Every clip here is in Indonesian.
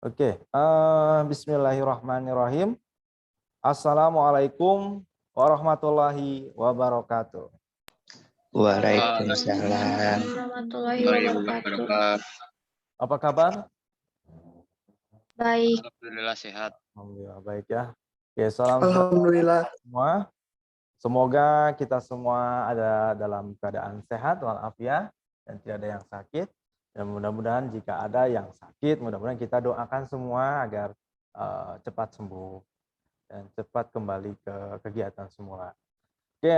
Oke, bismillahirrahmanirrahim. Assalamualaikum warahmatullahi wabarakatuh. Waalaikumsalam. Warahmatullahi wabarakatuh. Apa kabar? Baik. Alhamdulillah sehat. Alhamdulillah baik ya. Oke, salam Alhamdulillah. semua. Semoga kita semua ada dalam keadaan sehat walafiat dan tidak ada yang sakit. Dan mudah-mudahan jika ada yang sakit, mudah-mudahan kita doakan semua agar cepat sembuh dan cepat kembali ke kegiatan semula. Oke,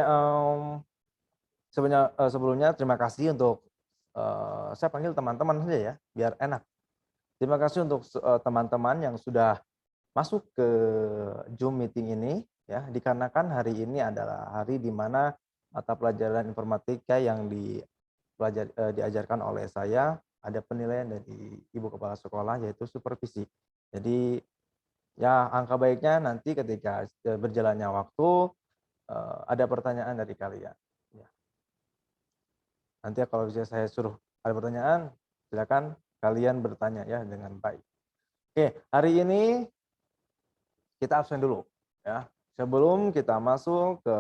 sebelumnya terima kasih untuk saya panggil teman-teman saja ya, biar enak. Terima kasih untuk teman-teman yang sudah masuk ke Zoom meeting ini ya, dikarenakan hari ini adalah hari di mana mata pelajaran informatika yang diajarkan oleh saya ada penilaian dari Ibu Kepala Sekolah yaitu supervisi. Jadi ya angka baiknya nanti ketika berjalannya waktu ada pertanyaan dari kalian. Ya. Nanti kalau bisa saya suruh ada pertanyaan, silakan kalian bertanya ya dengan baik. Oke, hari ini kita absen dulu ya. Sebelum kita masuk ke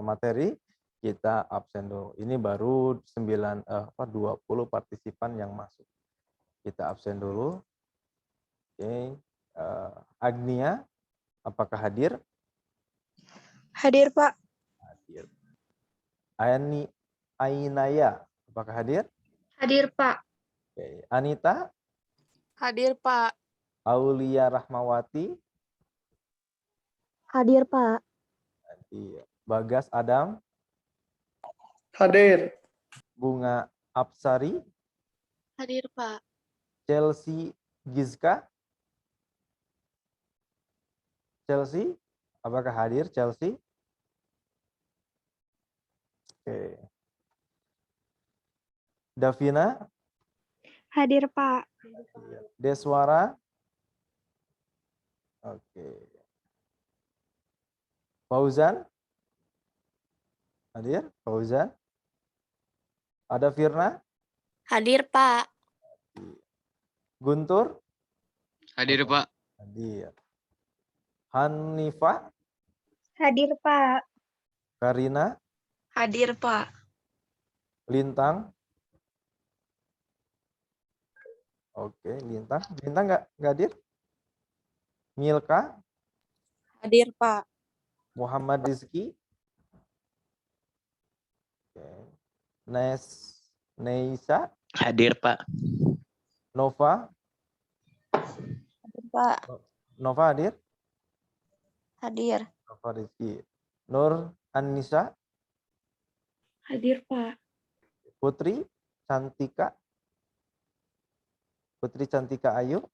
materi, kita absen dulu. Ini baru 20 partisipan yang masuk. Kita absen dulu. Oke, Agnia, apakah hadir? Hadir, Pak. Hadir. Ainaya, apakah hadir? Hadir, Pak. Oke. Anita? Hadir, Pak. Aulia Rahmawati? Hadir, Pak. Hadir. Bagas Adam? Hadir. Bunga Apsari? Hadir, Pak. Chelsea Gizka? Chelsea? Apakah hadir Chelsea? Oke. Davina? Hadir, Pak. Deswara? Oke. Fauzan? Hadir? Fauzan? Ada Firna? Hadir, Pak. Guntur? Hadir, Pak. Hadir. Hanifah? Hadir, Pak. Karina? Hadir, Pak. Lintang? Oke, Lintang. Lintang nggak hadir? Milka? Hadir, Pak. Muhammad Rizki? Oke. Neisa? Hadir, Pak. Nova? Hadir, Pak. Nova hadir? Hadir. Nova Rizki. Nur Anissa? Hadir, Pak. Putri Cantika? Putri Cantika Ayu?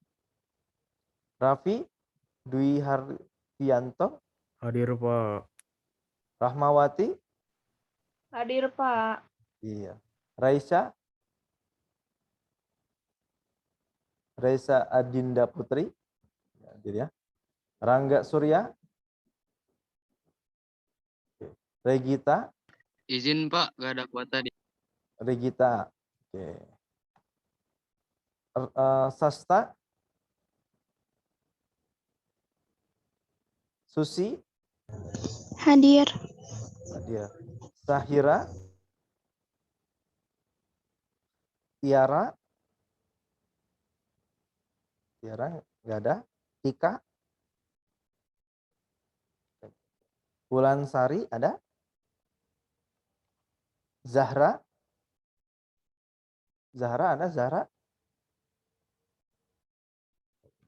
Raffi Dwi Hardianto? Hadir, Pak. Rahmawati? Hadir, Pak. Iya. Raisa? Raisa Adinda Putri? Hadir ya. Rangga Surya? Oke. Regita? Izin, Pak, gak ada kuota di. Regita. Oke. Sasta? Susi? Hadir. Hadir. Sahira? Tiara? Tiara nggak ada. Tika? Bulan Sari ada? Zahra? Zahra ada? Zahra?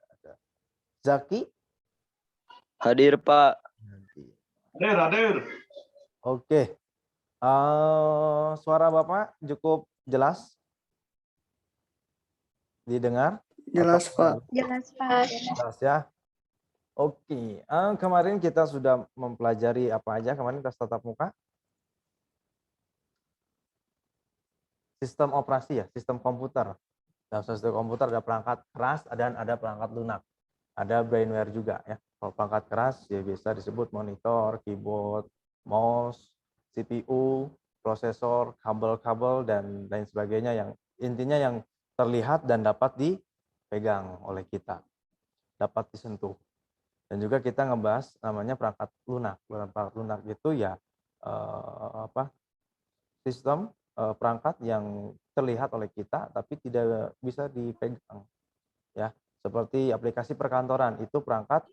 Ada. Zaki? Hadir, Pak. Hadir. Oke. Suara Bapak cukup jelas? Didengar? Jelas, Pak. Jelas, Pak. Jelas ya. Oke. Kemarin kita sudah mempelajari apa aja kemarin tes tatap muka? Sistem operasi ya, sistem komputer. Dalam sistem komputer ada perangkat keras dan ada perangkat lunak. Ada brainware juga ya. Kalau perangkat keras ya bisa disebut monitor, keyboard, mouse, CPU, prosesor, kabel-kabel dan lain sebagainya yang intinya yang terlihat dan dapat dipegang oleh kita, dapat disentuh. Dan juga kita ngebahas namanya perangkat lunak. Perangkat lunak itu ya sistem perangkat yang terlihat oleh kita tapi tidak bisa dipegang, ya. Seperti aplikasi perkantoran itu perangkat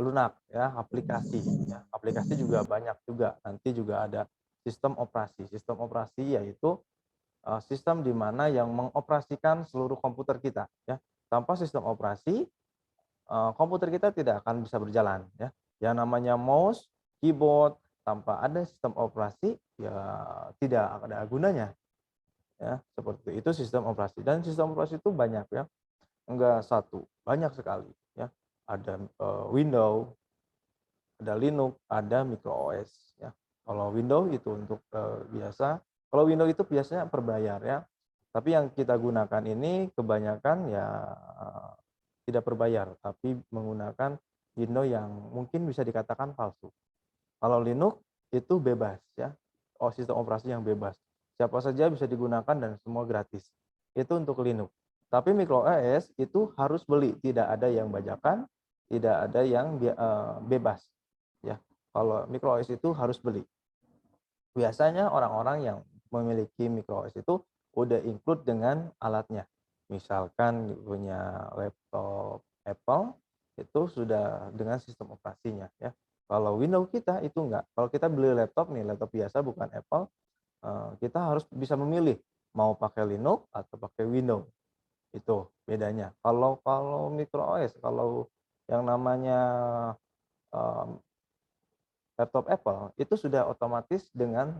lunak, ya, aplikasi. Ya. Aplikasi juga banyak juga. Nanti juga ada sistem operasi. Sistem operasi yaitu sistem di mana yang mengoperasikan seluruh komputer kita. Ya. Tanpa sistem operasi, komputer kita tidak akan bisa berjalan. Ya. Yang namanya mouse, keyboard, tanpa ada sistem operasi, ya tidak ada gunanya. Ya, seperti itu sistem operasi. Dan sistem operasi itu banyak, ya. Enggak satu, banyak sekali. Ya. Ada Windows, ada Linux, ada microOS. Ya. Kalau Windows itu untuk biasa. Kalau Windows itu biasanya per bayar, ya. Tapi yang kita gunakan ini kebanyakan ya tidak berbayar, tapi menggunakan Windows yang mungkin bisa dikatakan palsu. Kalau Linux itu bebas, ya. Oh, sistem operasi yang bebas. Siapa saja bisa digunakan dan semua gratis. Itu untuk Linux. Tapi microOS itu harus beli, tidak ada yang bajakan, tidak ada yang bebas. Ya, kalau microOS itu harus beli. Biasanya orang-orang yang memiliki microOS itu udah include dengan alatnya. Misalkan punya laptop Apple itu sudah dengan sistem operasinya, ya. Kalau Windows kita itu enggak. Kalau kita beli laptop nih, laptop biasa bukan Apple, kita harus bisa memilih mau pakai Linux atau pakai Windows. Itu bedanya. Kalau microOS, kalau yang namanya laptop Apple itu sudah otomatis dengan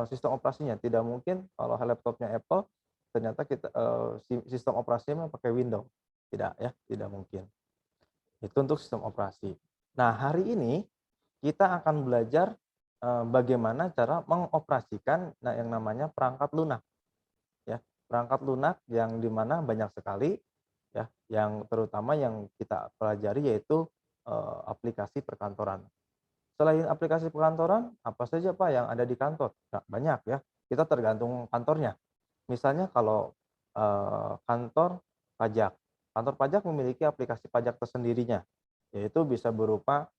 sistem operasinya. Tidak mungkin kalau laptopnya Apple ternyata kita sistem operasinya pakai Windows. Tidak, ya, tidak mungkin. Itu untuk sistem operasi. Nah, hari ini kita akan belajar bagaimana cara mengoperasikan yang namanya perangkat lunak. Ya, perangkat lunak yang dimana banyak sekali, ya, yang terutama yang kita pelajari yaitu aplikasi perkantoran. Selain aplikasi perkantoran, apa saja Pak yang ada di kantor? Nah, banyak, ya. Kita tergantung kantornya. Misalnya kalau kantor pajak. Kantor pajak memiliki aplikasi pajak tersendirinya, yaitu bisa berupa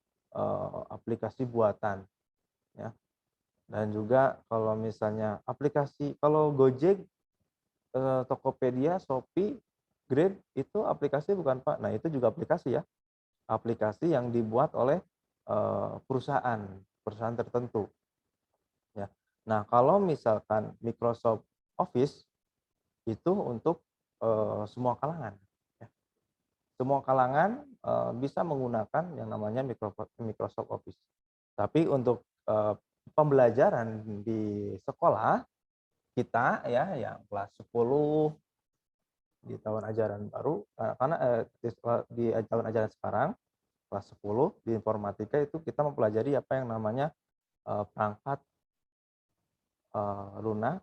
aplikasi buatan, ya. Dan juga kalau misalnya aplikasi, kalau Gojek, Tokopedia, Shopee, Grab itu aplikasi bukan Pak? Nah, itu juga aplikasi, ya. Aplikasi yang dibuat oleh perusahaan tertentu, ya. Nah, kalau misalkan Microsoft Office itu untuk semua kalangan, ya. Semua kalangan bisa menggunakan yang namanya Microsoft Office. Tapi untuk pembelajaran di sekolah kita, ya, yang kelas 10 di tahun ajaran baru, karena di tahun ajaran sekarang kelas 10 di informatika itu kita mempelajari apa yang namanya perangkat lunak,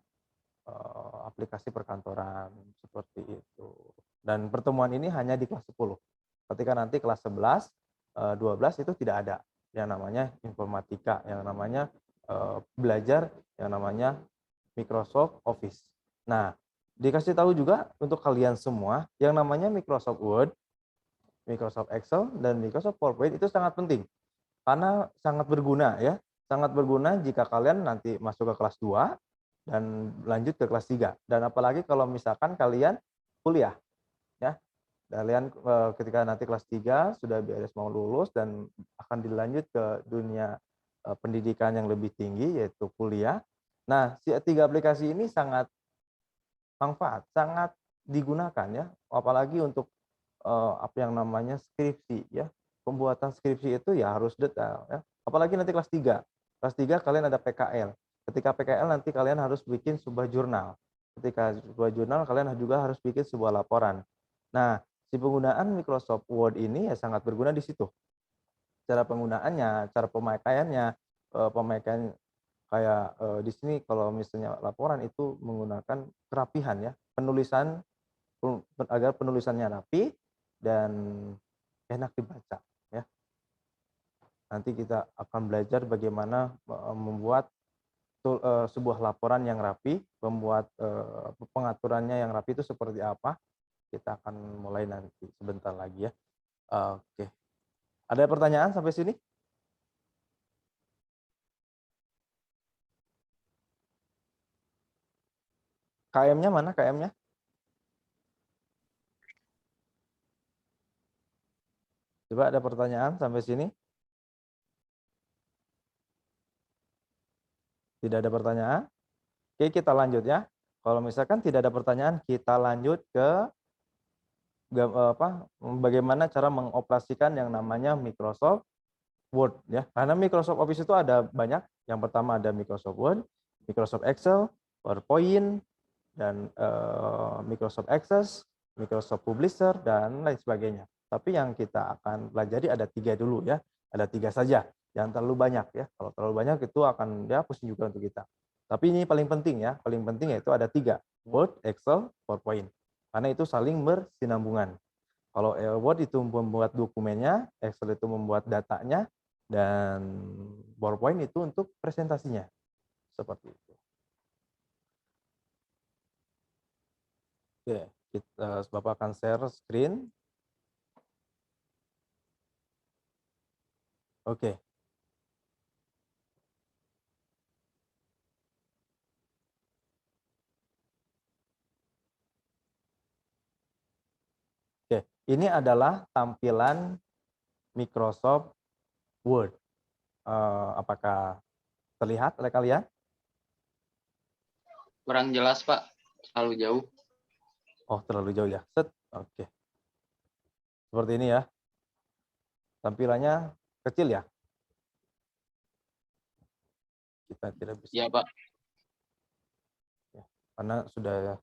aplikasi perkantoran, seperti itu. Dan pertemuan ini hanya di kelas 10. Ketika nanti kelas 11, 12 itu tidak ada yang namanya informatika, yang namanya belajar yang namanya Microsoft Office. Nah, dikasih tahu juga untuk kalian semua yang namanya Microsoft Word, Microsoft Excel, dan Microsoft PowerPoint itu sangat penting. Karena sangat berguna, ya. Sangat berguna jika kalian nanti masuk ke kelas 2 dan lanjut ke kelas 3. Dan apalagi kalau misalkan kalian kuliah, ya. Kalian ketika nanti kelas 3 sudah beres mau lulus dan akan dilanjut ke dunia pendidikan yang lebih tinggi yaitu kuliah. Nah, si 3 aplikasi ini sangat manfaat, sangat digunakan, ya. Apalagi untuk apa yang namanya skripsi, ya. Pembuatan skripsi itu ya harus detail, ya. Apalagi nanti kelas 3. Kelas 3 kalian ada PKL. Ketika PKL nanti kalian harus bikin sebuah jurnal. Ketika sebuah jurnal kalian juga harus bikin sebuah laporan. Nah, si penggunaan Microsoft Word ini ya sangat berguna di situ. Cara penggunaannya, cara pemakaiannya, pemakaian kayak di sini kalau misalnya laporan itu menggunakan kerapihan, ya. Penulisan agar penulisannya rapi dan enak dibaca, ya. Nanti kita akan belajar bagaimana membuat sebuah laporan yang rapi, membuat pengaturannya yang rapi itu seperti apa. Kita akan mulai nanti sebentar lagi ya. Oke. Ada pertanyaan sampai sini? KM-nya mana KM-nya? Coba ada pertanyaan sampai sini? Tidak ada pertanyaan? Oke, kita lanjut ya. Kalau misalkan tidak ada pertanyaan, kita lanjut ke bagaimana cara mengoperasikan yang namanya Microsoft Word ya. Karena Microsoft Office itu ada banyak. Yang pertama ada Microsoft Word, Microsoft Excel, PowerPoint, dan Microsoft Access, Microsoft Publisher, dan lain sebagainya. Tapi yang kita akan pelajari ada 3 dulu ya. Ada 3 saja. Jangan terlalu banyak ya. Kalau terlalu banyak itu akan ya pusing juga untuk kita. Tapi ini paling penting ya. Paling penting yaitu ada 3. Word, Excel, PowerPoint. Karena itu saling bersinambungan. Kalau Word itu membuat dokumennya, Excel itu membuat datanya, dan PowerPoint itu untuk presentasinya. Seperti itu. Oke, Bapak akan share screen. Oke. Oke, ini adalah tampilan Microsoft Word. Apakah terlihat oleh kalian? Kurang jelas, Pak. Terlalu jauh. Oh, terlalu jauh ya. Set. Oke. Seperti ini ya. Tampilannya kecil ya. Kita tidak bisa. Iya, Pak. Ya, karena sudah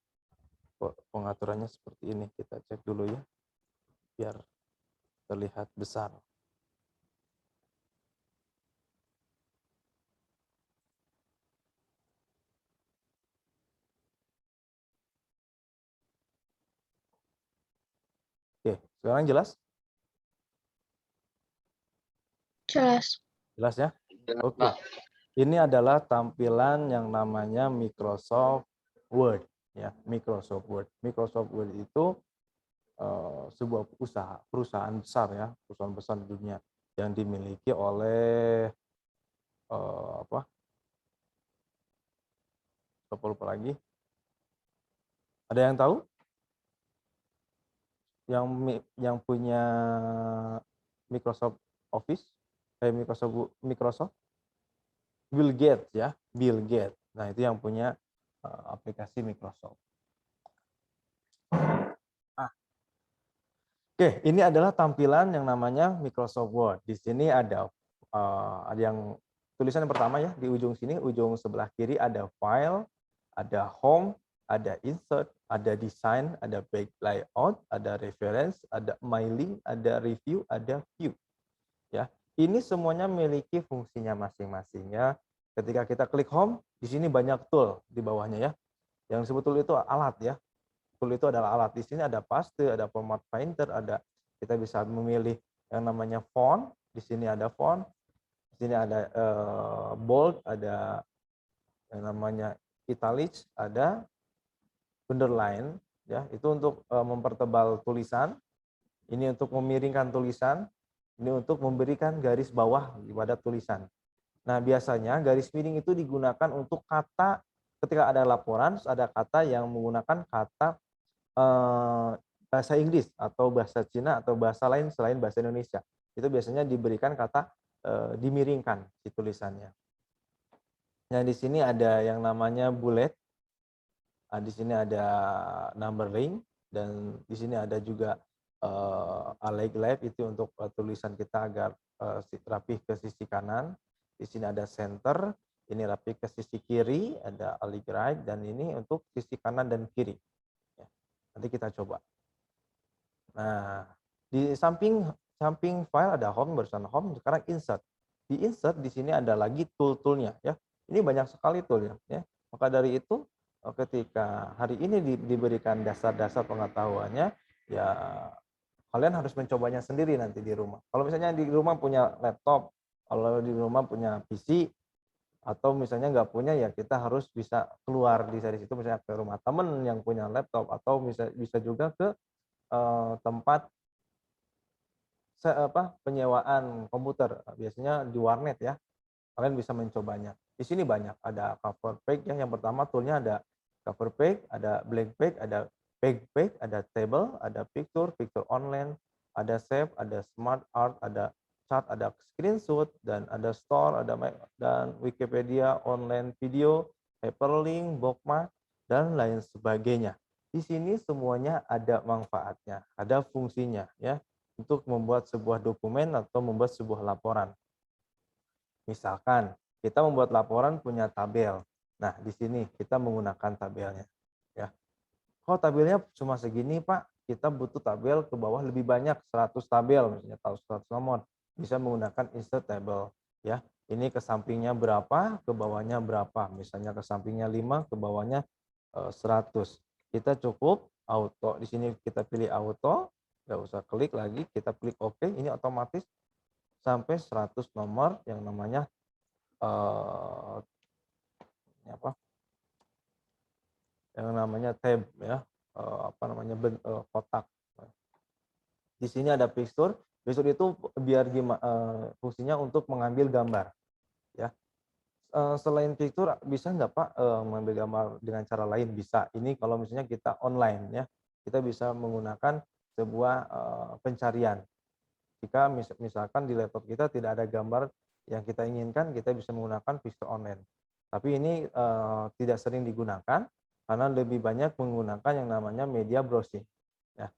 pengaturannya seperti ini. Kita cek dulu ya. Biar terlihat besar. Oke, sekarang jelas? Jelas. Jelas ya? Jelas, Oke. Pak. Ini adalah tampilan yang namanya Microsoft Word ya, Microsoft Word. Microsoft Word itu sebuah perusahaan besar ya, perusahaan besar di dunia yang dimiliki oleh apa? Lupa lagi. Ada yang tahu? Yang punya Microsoft Office? Microsoft? Bill Gates ya, Bill Gates. Nah, itu yang punya aplikasi Microsoft. Oke, ini adalah tampilan yang namanya Microsoft Word. Di sini ada yang tulisan yang pertama ya, di ujung sini, ujung sebelah kiri ada file, ada home, ada insert, ada design, ada page layout, ada reference, ada my link, ada review, ada view. Ya, ini semuanya memiliki fungsinya masing-masing ya. Ketika kita klik home, di sini banyak tool di bawahnya ya. Yang sebetulnya itu alat ya. Tool itu adalah alat. Di sini ada paste, ada format painter, ada kita bisa memilih yang namanya font. Di sini ada font. Di sini ada bold, ada yang namanya italics, ada underline ya. Itu untuk mempertebal tulisan. Ini untuk memiringkan tulisan. Ini untuk memberikan garis bawah pada tulisan. Nah, biasanya garis miring itu digunakan untuk kata ketika ada laporan, ada kata yang menggunakan kata bahasa Inggris atau bahasa Cina atau bahasa lain selain bahasa Indonesia. Itu biasanya diberikan kata dimiringkan di tulisannya. Nah, di sini ada yang namanya bullet. Nah, di sini ada numbering dan di sini ada juga alignment itu untuk tulisan kita agar rapih ke sisi kanan. Di sini ada center, ini rapih ke sisi kiri, ada alignment dan ini untuk sisi kanan dan kiri. Ya, nanti kita coba. Nah, di samping file ada home, barusan home, sekarang insert. Di insert di sini ada lagi tool-toolnya ya. Ini banyak sekali toolnya ya. Maka dari itu ketika hari ini diberikan dasar-dasar pengetahuannya, ya kalian harus mencobanya sendiri nanti di rumah. Kalau misalnya di rumah punya laptop, kalau di rumah punya PC, atau misalnya nggak punya, ya kita harus bisa keluar dari situ, misalnya ke rumah temen yang punya laptop, atau bisa juga ke tempat penyewaan komputer, biasanya di warnet ya. Kalian bisa mencobanya. Di sini banyak, ada cover page ya. Yang pertama toolnya ada cover page, ada blank page, ada page, ada table, ada picture online, ada save, ada smart art, ada chart, ada screenshot, dan ada store, dan Wikipedia, online video, hyperlink, bookmark, dan lain sebagainya. Di sini semuanya ada manfaatnya, ada fungsinya ya untuk membuat sebuah dokumen atau membuat sebuah laporan. Misalkan kita membuat laporan punya tabel. Nah, di sini kita menggunakan tabelnya. Ya. Kalau tabelnya cuma segini, Pak, kita butuh tabel ke bawah lebih banyak, 100 tabel, misalnya tahu 100 nomor. Bisa menggunakan insert table. Ya. Ini ke sampingnya berapa, ke bawahnya berapa. Misalnya ke sampingnya 5, ke bawahnya 100. Kita cukup auto. Di sini kita pilih auto, nggak usah klik lagi, kita klik OK, ini otomatis sampai 100 nomor yang namanya tab ya, kotak. Di sini ada picture itu biar fungsinya untuk mengambil gambar ya. Selain picture bisa nggak Pak mengambil gambar dengan cara lain? Bisa. Ini kalau misalnya kita online ya, kita bisa menggunakan sebuah pencarian. Jika misalkan di laptop kita tidak ada gambar yang kita inginkan, kita bisa menggunakan picture online. Tapi ini tidak sering digunakan karena lebih banyak menggunakan yang namanya media browsing. Ya.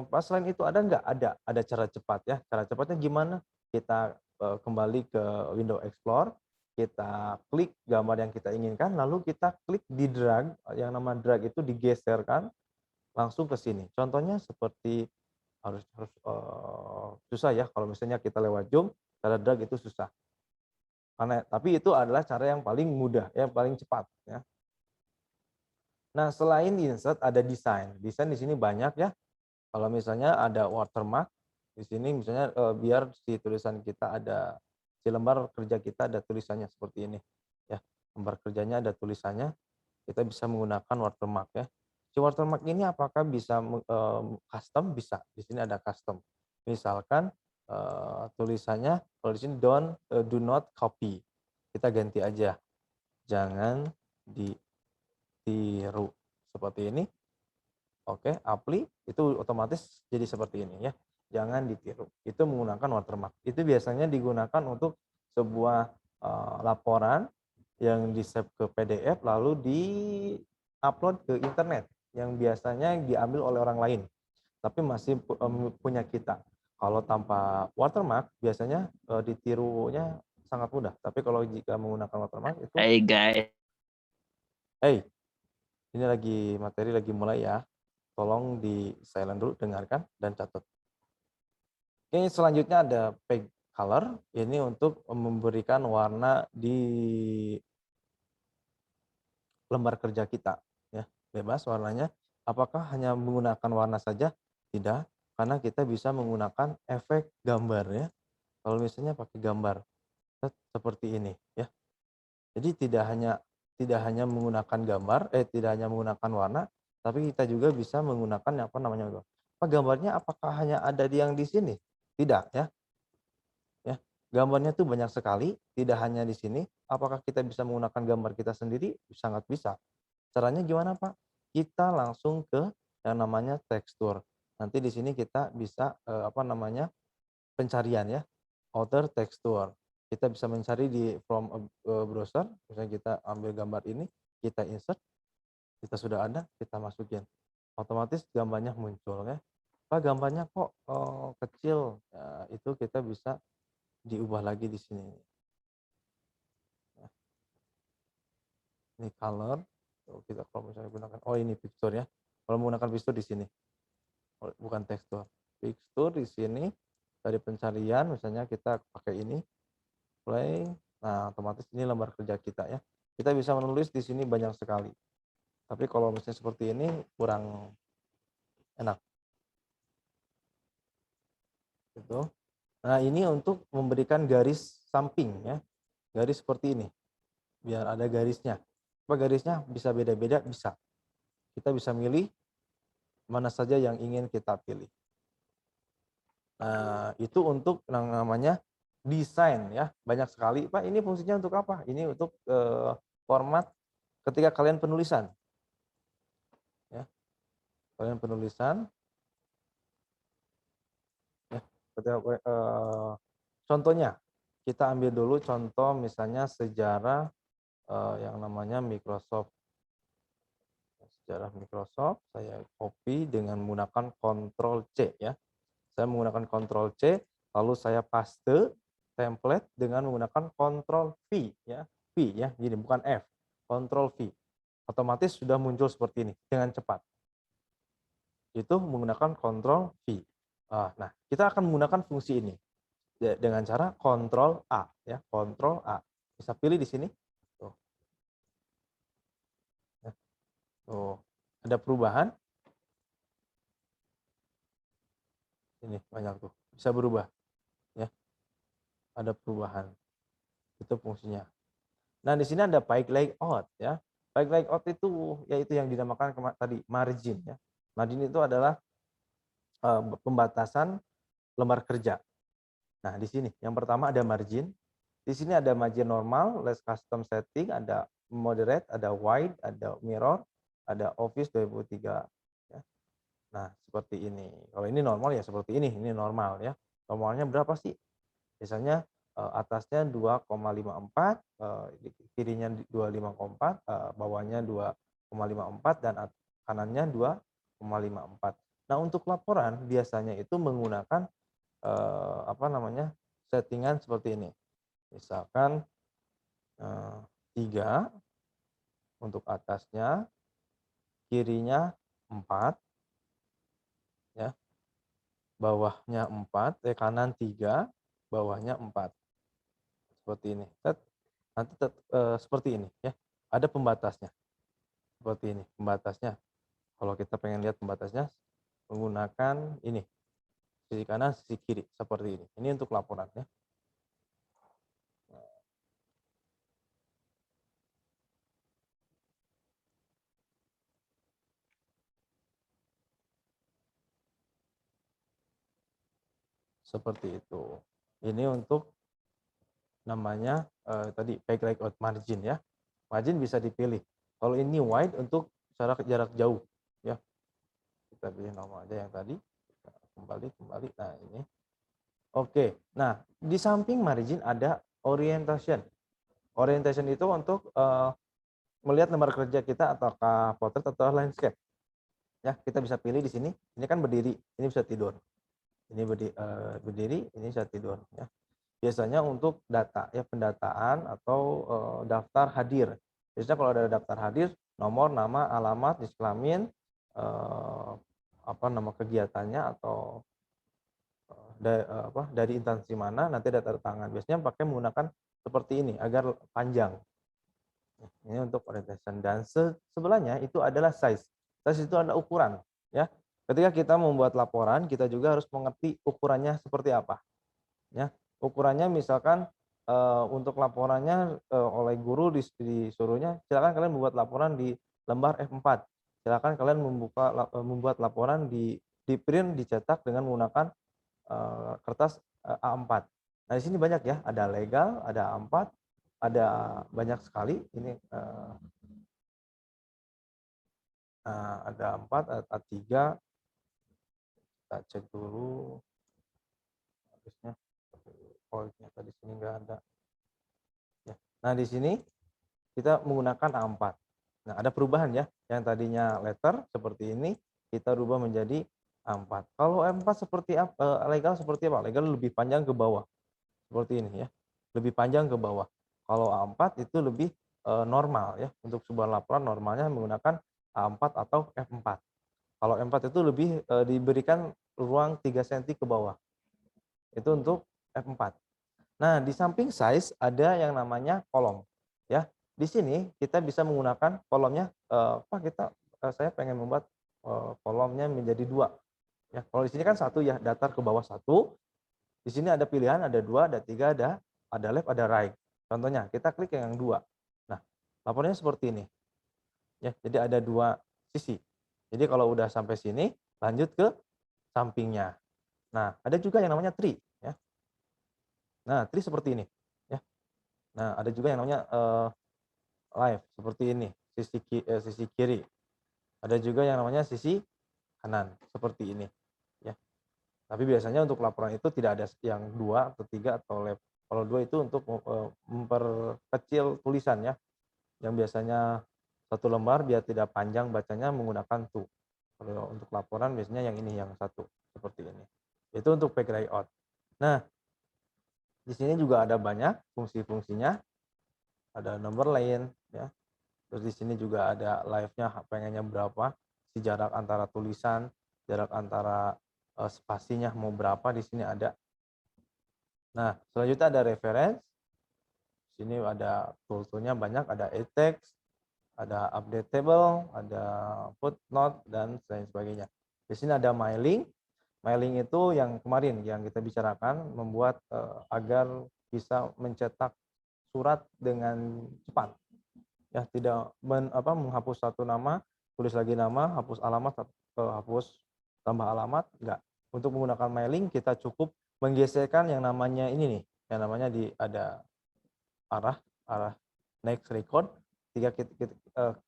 Pas selain itu ada nggak? Ada cara cepat ya. Cara cepatnya gimana? Kita kembali ke Windows Explorer, kita klik gambar yang kita inginkan, lalu kita klik di drag, yang nama drag itu digeserkan langsung ke sini. Contohnya seperti harus susah ya kalau misalnya kita lewat Zoom, cara drag itu susah. Tapi itu adalah cara yang paling mudah, yang paling cepat ya. Nah, selain insert ada desain. Desain di sini banyak ya. Kalau misalnya ada watermark di sini misalnya biar si tulisan kita ada, si lembar kerja kita ada tulisannya seperti ini ya. Lembar kerjanya ada tulisannya, kita bisa menggunakan watermark ya. Si watermark ini apakah bisa custom? Bisa. Di sini ada custom. Misalkan tulisannya kalau di sini do not copy. Kita ganti aja. Jangan ditiru. Seperti ini. Oke, apply itu otomatis jadi seperti ini ya. Jangan ditiru. Itu menggunakan watermark. Itu biasanya digunakan untuk sebuah laporan yang di-save ke PDF lalu di-upload ke internet yang biasanya diambil oleh orang lain tapi masih punya kita. Kalau tanpa watermark biasanya ditirunya sangat mudah. Tapi kalau jika menggunakan watermark itu Hey guys. Ini materi lagi mulai ya. Tolong di silent dulu, dengarkan dan catat. Oke, selanjutnya ada page color. Ini untuk memberikan warna di lembar kerja kita ya, bebas warnanya. Apakah hanya menggunakan warna saja? Tidak, karena kita bisa menggunakan efek gambar ya. Kalau misalnya pakai gambar seperti ini ya. Jadi tidak hanya menggunakan gambar, tidak hanya menggunakan warna, tapi kita juga bisa menggunakan gambarnya apakah hanya ada yang di sini? Tidak ya. Ya, gambarnya tuh banyak sekali, tidak hanya di sini. Apakah kita bisa menggunakan gambar kita sendiri? Sangat bisa. Caranya gimana, Pak? Kita langsung ke yang namanya tekstur. Nanti di sini kita bisa pencarian ya. Outer texture. Kita bisa mencari di from browser, misalnya kita ambil gambar ini, kita insert, kita sudah ada, kita masukin. Otomatis gambarnya muncul ya. Pak, gambarnya kok kecil. Ya, itu kita bisa diubah lagi di sini. Ini color. Kita kalau misalnya gunakan, ini picture ya. Kalau menggunakan picture di sini, bukan tekstur. Picture di sini dari pencarian, misalnya kita pakai ini, play. Nah, otomatis ini lembar kerja kita ya. Kita bisa menulis di sini banyak sekali. Tapi kalau misalnya seperti ini kurang enak. Gitu. Nah, ini untuk memberikan garis samping ya. Garis seperti ini. Biar ada garisnya. Apa garisnya bisa beda-beda? Bisa. Kita bisa milih mana saja yang ingin kita pilih. Nah, itu untuk yang namanya desain ya. Banyak sekali, Pak, ini fungsinya untuk apa? Ini untuk format ketika kalian penulisan. Ya, kalian penulisan. Ya, ketika, contohnya, kita ambil dulu contoh misalnya sejarah yang namanya Microsoft. Sejarah Microsoft, saya copy dengan menggunakan Ctrl C ya. Saya menggunakan Ctrl C, lalu saya paste template dengan menggunakan Ctrl V ya. V ya, gini bukan F. Ctrl V. Otomatis sudah muncul seperti ini dengan cepat. Itu menggunakan Ctrl V. Nah, kita akan menggunakan fungsi ini dengan cara Ctrl A ya, Ctrl A. Bisa pilih di sini. Tuh. Ya. Tuh. Ada perubahan. Ini banyak tuh. Bisa berubah. Ya. Ada perubahan. Itu fungsinya. Nah, di sini ada page layout ya. Page layout itu yaitu yang dinamakan tadi margin ya. Margin itu adalah pembatasan lembar kerja. Nah, di sini yang pertama ada margin. Di sini ada margin normal, less custom setting, ada moderate, ada wide, ada mirror, ada Office 2003 ya. Nah, seperti ini. Kalau ini normal ya seperti ini normal ya. Normalnya berapa sih? Biasanya atasnya 2,54, kirinya 2,54, bawahnya 2,54 dan kanannya 2,54. Nah, untuk laporan biasanya itu menggunakan settingan seperti ini. Misalkan 3 untuk atasnya, kirinya 4 ya. Bawahnya 4, kanan 3, bawahnya 4. Seperti ini. Nanti seperti ini ya. Ada pembatasnya. Seperti ini pembatasnya. Kalau kita pengen lihat pembatasnya menggunakan ini. Sisi kanan, sisi kiri seperti ini. Ini untuk laporan ya. Seperti itu. Ini untuk namanya tadi page layout margin ya. Margin bisa dipilih. Kalau ini wide untuk jarak jauh ya. Kita pilih nama aja yang tadi. Kembali. Nah, ini. Oke. Nah, di samping margin ada orientation. Orientation itu untuk melihat lembar kerja kita ataukah portrait atau landscape. Ya, kita bisa pilih di sini. Ini kan berdiri, ini bisa tidur. Ini berdiri, ini bisa tidur ya. Biasanya untuk data ya, pendataan atau daftar hadir. Biasanya kalau ada daftar hadir, nomor, nama, alamat, jenis kelamin, nama kegiatannya atau dari instansi mana, nanti ada tanda tangan. Biasanya pakai menggunakan seperti ini agar panjang. Ini untuk orientation, dan sebelahnya itu adalah size. Size itu ada ukuran ya. Ketika kita membuat laporan, kita juga harus mengerti ukurannya seperti apa. Ya, ukurannya misalkan untuk laporannya oleh guru disuruhnya, silakan kalian membuat laporan di lembar F4. Silakan kalian membuat laporan di print, dicetak dengan menggunakan kertas A4. Nah, di sini banyak ya, ada legal, ada A4, ada banyak sekali. Ini ada A4, A3. Kita cek dulu. Harusnya ternyata di sini enggak ada. Ya. Nah, di sini kita menggunakan A4. Nah, ada perubahan ya. Yang tadinya letter seperti ini, kita rubah menjadi A4. Kalau A4 seperti apa? Legal seperti apa? Legal lebih panjang ke bawah. Seperti ini ya. Lebih panjang ke bawah. Kalau A4 itu lebih normal ya. Untuk sebuah laporan normalnya menggunakan A4 atau F4. Kalau M4 itu lebih diberikan ruang 3 cm ke bawah. Itu untuk F4. Nah, di samping size ada yang namanya kolom. Ya, di sini kita bisa menggunakan kolomnya. Saya pengen membuat kolomnya menjadi 2. Ya, kalau di sini kan 1 ya, datar ke bawah 1. Di sini ada pilihan, ada 2, ada 3, ada left, ada right. Contohnya, kita klik yang 2. Nah, laporannya seperti ini. Ya, jadi ada 2 sisi. Jadi kalau udah sampai sini, lanjut ke sampingnya. Nah, ada juga yang namanya tree, ya. Nah, tree seperti ini, ya. Nah, ada juga yang namanya live seperti ini, sisi kiri. Ada juga yang namanya sisi kanan seperti ini, ya. Tapi biasanya untuk laporan itu tidak ada yang 2 atau 3 atau kalau 2 itu untuk memperkecil tulisan, ya. Yang biasanya 1 lembar biar tidak panjang bacanya menggunakan to. Kalau untuk laporan biasanya yang ini, yang 1 seperti ini. Itu untuk page layout. Nah, di sini juga ada banyak fungsi-fungsinya. Ada number line, ya. Terus di sini juga ada live-nya pengennya berapa, si jarak antara tulisan, jarak antara spasinya mau berapa, di sini ada. Nah, selanjutnya ada reference. Sini ada tool-toolnya banyak, ada e-text, ada update table, ada footnote, dan lain sebagainya. Di sini ada mailing. Mailing itu yang kemarin yang kita bicarakan, membuat agar bisa mencetak surat dengan cepat. Ya, tidak menghapus satu nama, tulis lagi nama, hapus alamat, hapus tambah alamat, enggak. Untuk menggunakan mailing kita cukup menggeserkan yang namanya ini nih, yang namanya ada arah next record.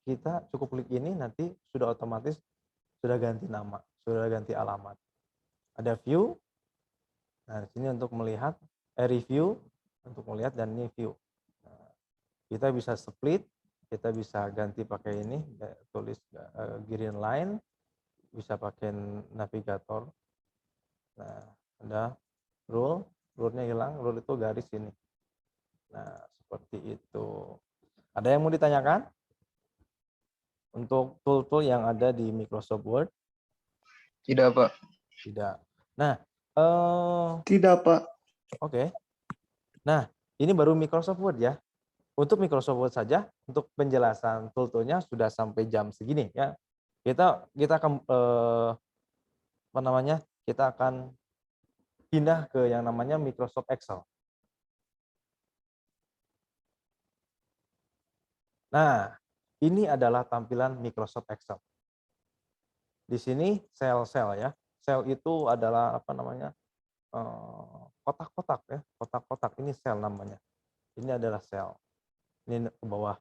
Kita cukup klik ini, nanti sudah otomatis sudah ganti nama, sudah ganti alamat. Ada view. Nah, di sini untuk melihat review, untuk melihat, dan ini view. Nah, kita bisa split, kita bisa ganti pakai ini, tulis green line, bisa pakai navigator. Nah, ada rule-nya hilang, rule itu garis ini. Nah, seperti itu. Ada yang mau ditanyakan? Untuk tool-tool yang ada di Microsoft Word? Tidak, Pak. Tidak. Nah, Tidak, Pak. oke. Nah, ini baru Microsoft Word, ya. Untuk Microsoft Word saja, untuk penjelasan tool-toolnya sudah sampai jam segini, ya. Kita akan kita akan pindah ke yang namanya Microsoft Excel. Nah, ini adalah tampilan Microsoft Excel. Di sini sel-sel, ya. Sel itu adalah kotak-kotak, ya. Kotak-kotak ini sel namanya. Ini adalah sel. Ini ke bawah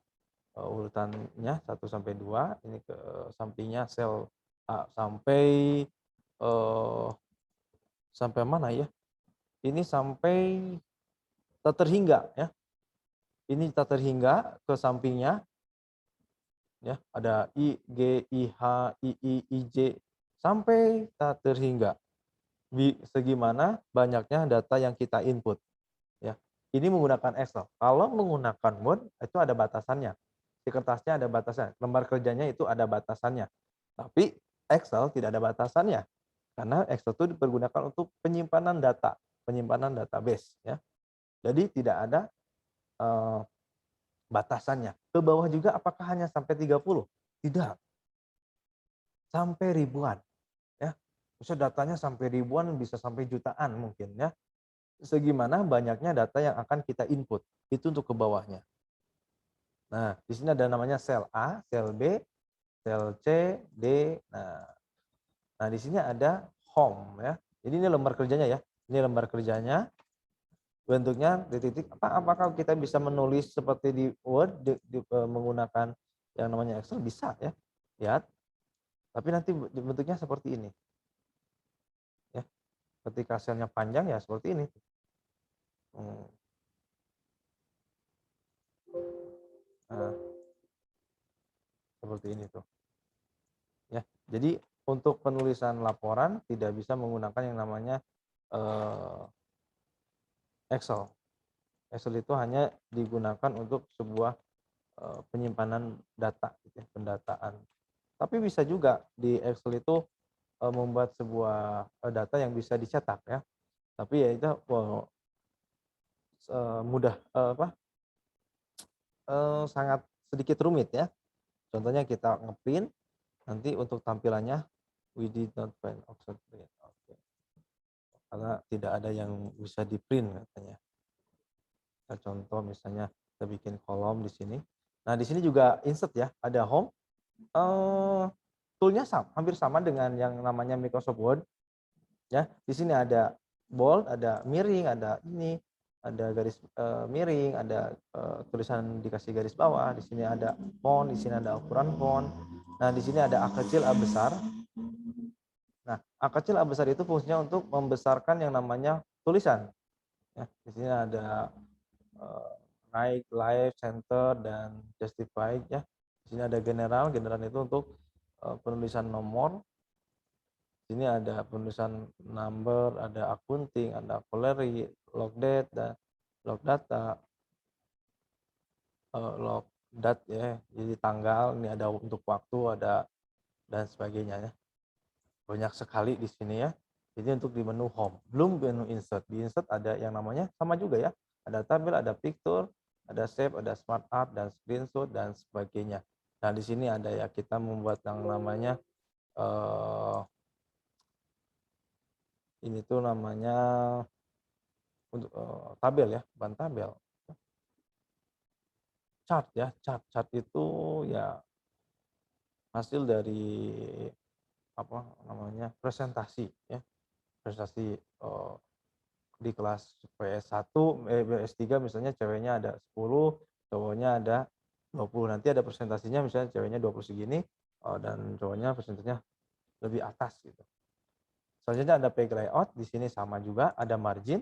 urutannya 1 sampai 2, ini ke sampingnya sel A sampai mana ya? Ini sampai tak terhingga, ya. Ini tak terhingga ke sampingnya, ya. Ada I, G, I, H, I, I, J sampai tak terhingga. Segimana banyaknya data yang kita input, ya. Ini menggunakan Excel. Kalau menggunakan Word itu ada batasannya. Di kertasnya ada batasannya, lembar kerjanya itu ada batasannya. Tapi Excel tidak ada batasannya. Karena Excel itu dipergunakan untuk penyimpanan data, penyimpanan database, ya. Jadi tidak ada batasannya. Ke bawah juga apakah hanya sampai 30? Tidak. Sampai ribuan, ya. Misalnya datanya sampai ribuan, bisa sampai jutaan mungkin, ya. Segimana banyaknya data yang akan kita input. Itu untuk ke bawahnya. Nah, di sini ada namanya sel A, sel B, sel C, D. Nah, di sini ada home, ya. Jadi ini lembar kerjanya, ya. Ini lembar kerjanya. Bentuknya titik-titik. Apakah kita bisa menulis seperti di Word menggunakan yang namanya Excel? Bisa, ya. Lihat. Tapi nanti bentuknya seperti ini. Ya. Ketika selnya panjang, ya seperti ini. Nah, seperti ini tuh. Ya. Jadi untuk penulisan laporan tidak bisa menggunakan yang namanya Excel. Excel itu hanya digunakan untuk sebuah penyimpanan data, gitu ya, pendataan. Tapi bisa juga di Excel itu membuat sebuah data yang bisa dicetak, ya. Tapi ya itu mudah sangat sedikit rumit, ya. Contohnya kita ngeprint, nanti untuk tampilannya we did not find option print. Oke. Karena tidak ada yang bisa di print katanya. Kita contoh misalnya kita bikin kolom di sini. Nah, di sini juga insert, ya, ada home. toolnya hampir sama dengan yang namanya Microsoft Word. Ya, di sini ada bold, ada miring, ada ini, ada garis miring, ada tulisan dikasih garis bawah, di sini ada font, di sini ada ukuran font. Nah, di sini ada A kecil, A besar. Nah, A kecil, A besar itu fungsinya untuk membesarkan yang namanya tulisan. Ya, di sini ada right, left, center, dan justified. Ya, di sini ada general. General itu untuk penulisan nomor. Di sini ada penulisan number, ada accounting, ada query, log date, dan log data, log dat ya, jadi tanggal. Ini ada untuk waktu, ada dan sebagainya ya. Banyak sekali di sini ya. Ini untuk di menu home. Belum menu insert. Di insert ada yang namanya sama juga ya. Ada tabel, ada picture, ada save, ada smart art, dan screenshot, dan sebagainya. Nah, di sini ada ya, kita membuat yang namanya ini tuh namanya untuk tabel ya, bukan tabel. Chart ya, chart itu ya hasil dari apa namanya presentasi ya, presentasi di kelas PS1, PS3 misalnya ceweknya ada 10, cowoknya ada 20. Nanti ada presentasinya misalnya ceweknya 20 segini dan cowoknya presentasinya lebih atas gitu. Selanjutnya ada page layout, di sini sama juga, ada margin,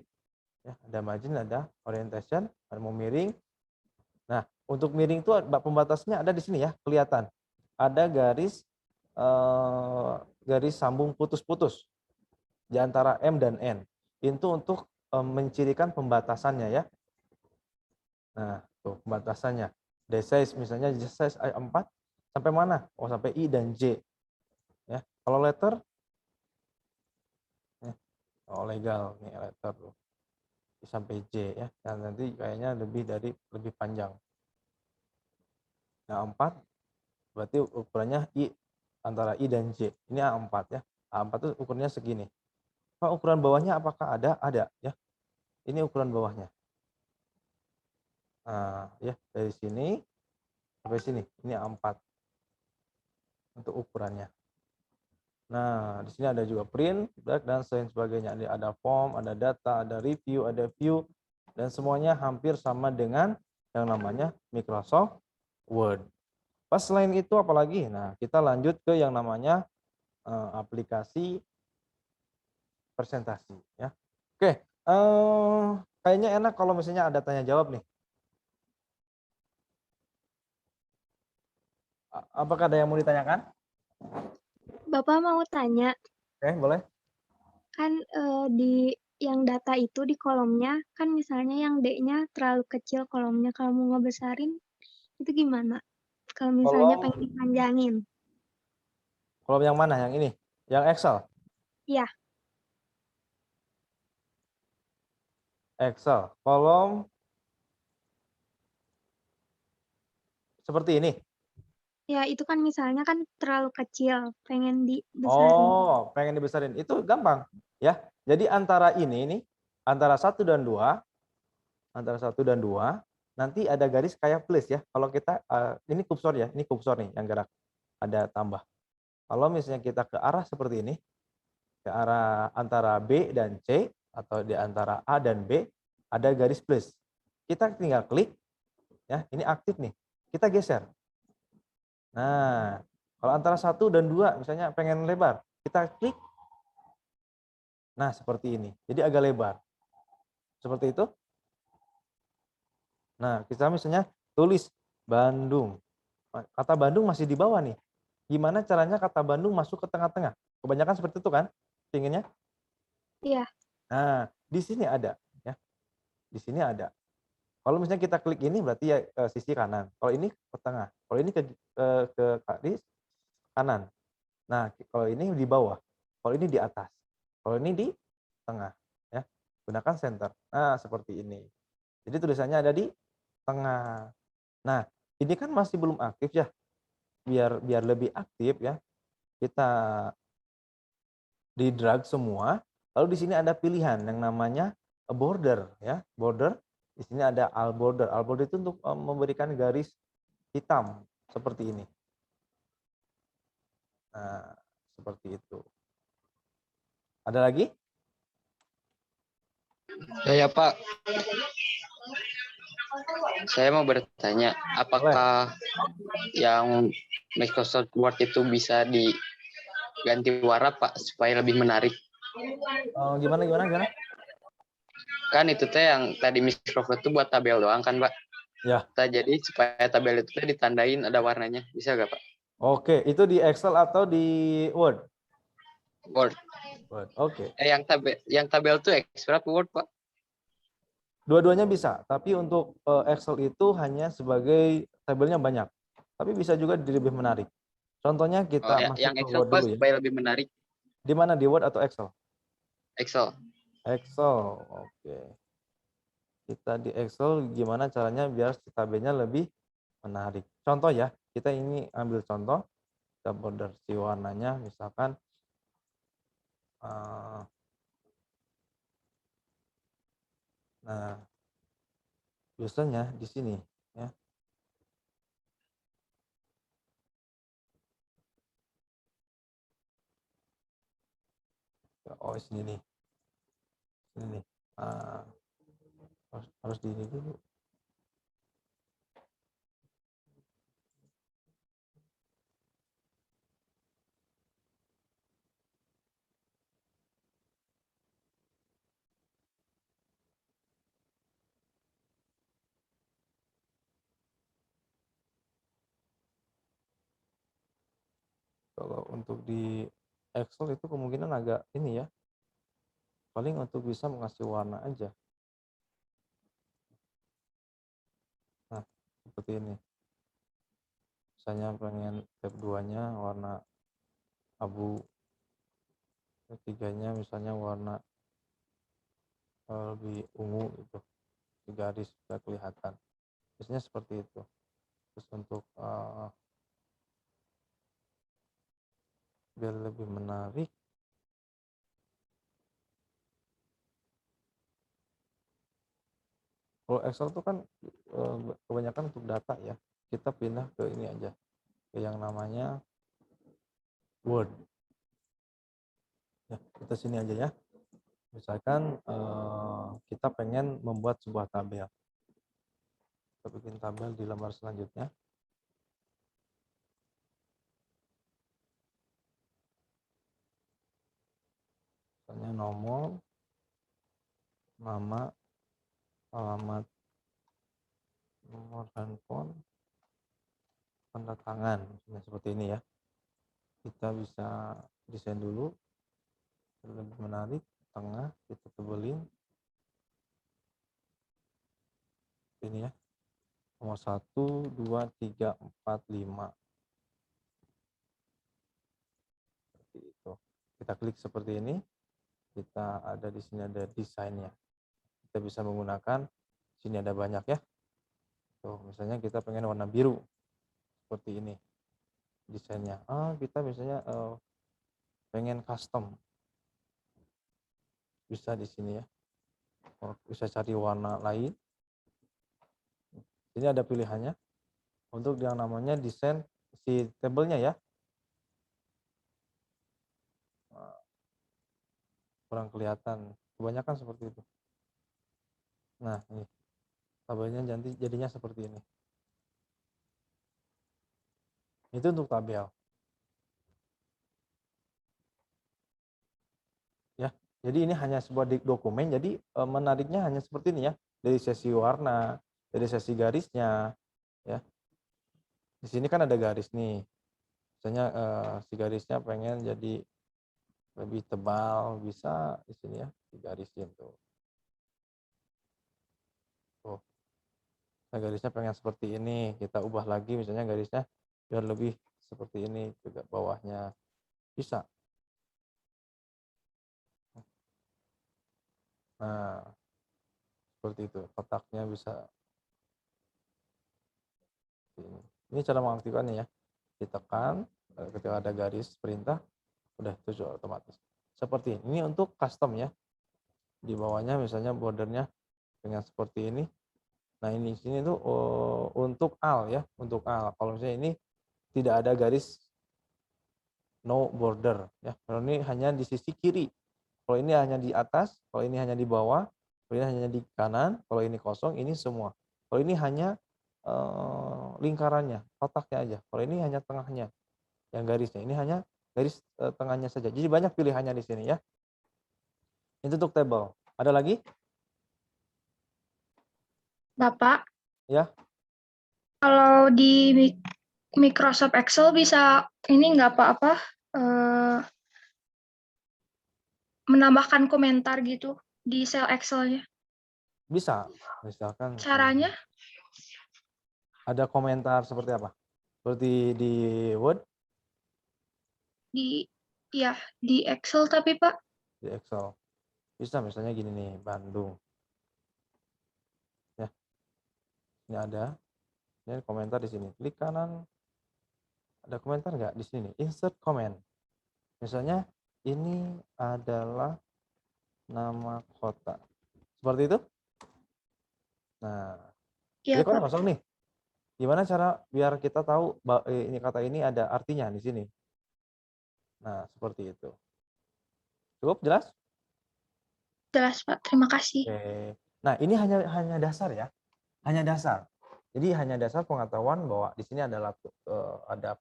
ya, ada margin, ada orientation, ada mau miring. Nah, untuk miring itu pembatasnya ada di sini ya, kelihatan. Ada garis garis sambung putus-putus di antara M dan N. Itu untuk mencirikan pembatasannya ya. Nah, tuh pembatasannya. D-size misalnya size A4 sampai mana? Oh, sampai I dan J. Ya. Kalau letter oh, legal nih letter tuh sampai J ya, dan nanti kayaknya lebih panjang. Nah, A4 berarti ukurannya I, antara I dan J. Ini A4 ya. A4 itu ukurannya segini. Pak, ukuran bawahnya apakah ada? Ada ya. Ini ukuran bawahnya. Nah, ya dari sini sampai sini. Ini A4 untuk ukurannya. Nah, di sini ada juga print, black, dan lain sebagainya. Ada form, ada data, ada review, ada view, dan semuanya hampir sama dengan yang namanya Microsoft Word. Pas selain itu apalagi? Nah, kita lanjut ke yang namanya aplikasi presentasi. Ya. Oke, kayaknya enak kalau misalnya ada tanya jawab nih. Apakah ada yang mau ditanyakan? Bapak mau tanya, Oke, boleh. kan di yang data itu di kolomnya, kan misalnya yang D-nya terlalu kecil kolomnya, kalau mau ngebesarin itu gimana? Kalau misalnya pengen dipanjangin. Kolom yang mana? Yang ini? Yang Excel? Iya. Excel. Kolom seperti ini. Ya, itu kan misalnya kan terlalu kecil, pengen dibesarin. Oh, pengen dibesarin. Itu gampang ya. Jadi antara ini nih, antara 1 dan 2, nanti ada garis kayak plus ya. Kalau kita ini kursor ya, ini kursor nih yang gerak. Ada tambah. Kalau misalnya kita ke arah seperti ini, ke arah antara B dan C atau di antara A dan B ada garis plus. Kita tinggal klik ya, ini aktif nih. Kita geser. Nah, kalau antara 1 dan 2 misalnya pengen lebar, kita klik. Nah, seperti ini. Jadi agak lebar. Seperti itu. Nah, kita misalnya tulis Bandung. Kata Bandung masih di bawah nih. Gimana caranya kata Bandung masuk ke tengah-tengah? Kebanyakan seperti itu kan? Inginnya? Iya. Nah, di sini ada ya. Di sini ada. Kalau misalnya kita klik ini berarti ya ke sisi kanan. Kalau ini ke tengah. Kalau ini ke garis kanan. Nah, kalau ini di bawah. Kalau ini di atas. Kalau ini di tengah ya. Gunakan center. Nah, seperti ini. Jadi tulisannya ada di tengah. Nah, ini kan masih belum aktif ya. Biar lebih aktif ya. Kita di drag semua. Lalu di sini ada pilihan yang namanya border ya. Border. Di sini ada all border. All border itu untuk memberikan garis hitam seperti ini. Nah, seperti itu. Ada lagi? Ya Pak, saya mau bertanya, apakah yang Microsoft Word itu bisa diganti warna Pak supaya lebih menarik? Gimana? Kan itu teh yang tadi Microsoft itu buat tabel doang kan Pak? Ya. Jadi supaya tabel itu teh ditandain ada warnanya, bisa gak Pak? Oke, itu di Excel atau di Word? Word. Oke. Yang tabel itu Excel atau Word Pak? Dua-duanya bisa, tapi untuk Excel itu hanya sebagai tabelnya banyak. Tapi bisa juga lebih menarik. Contohnya kita masuk yang ke Excel Word Pak dulu ya. supaya lebih menarik. Di mana, di Word atau Excel? Excel. Excel, oke. Kita di Excel gimana caranya biar tabelnya lebih menarik. Contoh ya, kita ini ambil contoh, kita border si warnanya, misalkan nah, biasanya di sini ya. Oh, sini nih. Sini nih. Harus di ini dulu. Kalau untuk di Excel itu kemungkinan agak ini ya. Paling untuk bisa mengasih warna aja. Nah, seperti ini. Misalnya pengen tab 2-nya warna abu. Ketiganya misalnya warna lebih ungu gitu. Di garis sudah kelihatan. Biasanya seperti itu. Terus untuk biar lebih menarik, kalau Excel itu kan kebanyakan untuk data ya, kita pindah ke ini aja, ke yang namanya Word ya. Kita sini aja ya, misalkan kita pengen membuat sebuah tabel, kita bikin tabel di lembar selanjutnya. Misalnya nomor, nama, alamat, nomor handphone, tanda tangan, misalnya seperti ini ya. Kita bisa desain dulu lebih menarik, tengah kita tebelin ini ya, nomor 1, 2, 3, 4, 5 seperti itu. Kita klik seperti ini, kita ada di sini ada desainnya, kita bisa menggunakan sini ada banyak ya. Tuh, misalnya kita pengen warna biru seperti ini desainnya. Kita misalnya pengen custom, bisa di sini ya. Bisa cari warna lain. Ini ada pilihannya untuk yang namanya desain si tabelnya ya. Kurang kelihatan, kebanyakan seperti itu. Nah, ini tabelnya jadinya seperti ini. Itu untuk tabel. Ya, jadi ini hanya sebuah dokumen, jadi menariknya hanya seperti ini ya. Dari sesi warna, dari sesi garisnya, ya. Di sini kan ada garis nih. Misalnya si garisnya pengen jadi lebih tebal, bisa di sini ya, digarisin tuh. Tuh. Nah, garisnya pengen seperti ini, kita ubah lagi misalnya garisnya biar lebih seperti ini juga bawahnya. Bisa. Nah, seperti itu. Kotaknya bisa. Ini cara mengaktifkannya ya. Ditekan, ketika ada garis perintah, udah itu otomatis. Seperti ini untuk custom ya. Di bawahnya misalnya bordernya dengan seperti ini. Nah, ini sini tuh untuk al ya, untuk al. Kalau misalnya ini tidak ada garis no border ya. Kalau ini hanya di sisi kiri. Kalau ini hanya di atas, kalau ini hanya di bawah, kalau ini hanya di kanan, kalau ini kosong, ini semua. Kalau ini hanya lingkarannya, kotaknya aja. Kalau ini hanya tengahnya, yang garisnya. Ini hanya garis tengahnya saja. Jadi banyak pilihannya di sini ya. Itu untuk table. Ada lagi? Bapak, Ya. kalau di Microsoft Excel bisa ini nggak apa-apa menambahkan komentar gitu di sel Excel-nya? Bisa. Misalkan Caranya? ada komentar seperti apa? Seperti di Word, Di Excel tapi Pak. di Excel. Bisa misalnya gini nih, Bandung. Ya. Ini ada. Ini komentar di sini. Klik kanan. Ada komentar nggak di sini? Insert comment. Misalnya ini adalah nama kota. Seperti itu? Nah, Iya, ini kan Pak. kosong nih. Gimana cara biar kita tahu ini kata ini ada artinya di sini? Nah, seperti itu. Cukup jelas? Jelas, Pak. Terima kasih. Oke. Nah, ini hanya dasar ya. Hanya dasar. Jadi hanya dasar pengetahuan bahwa di sini adalah ada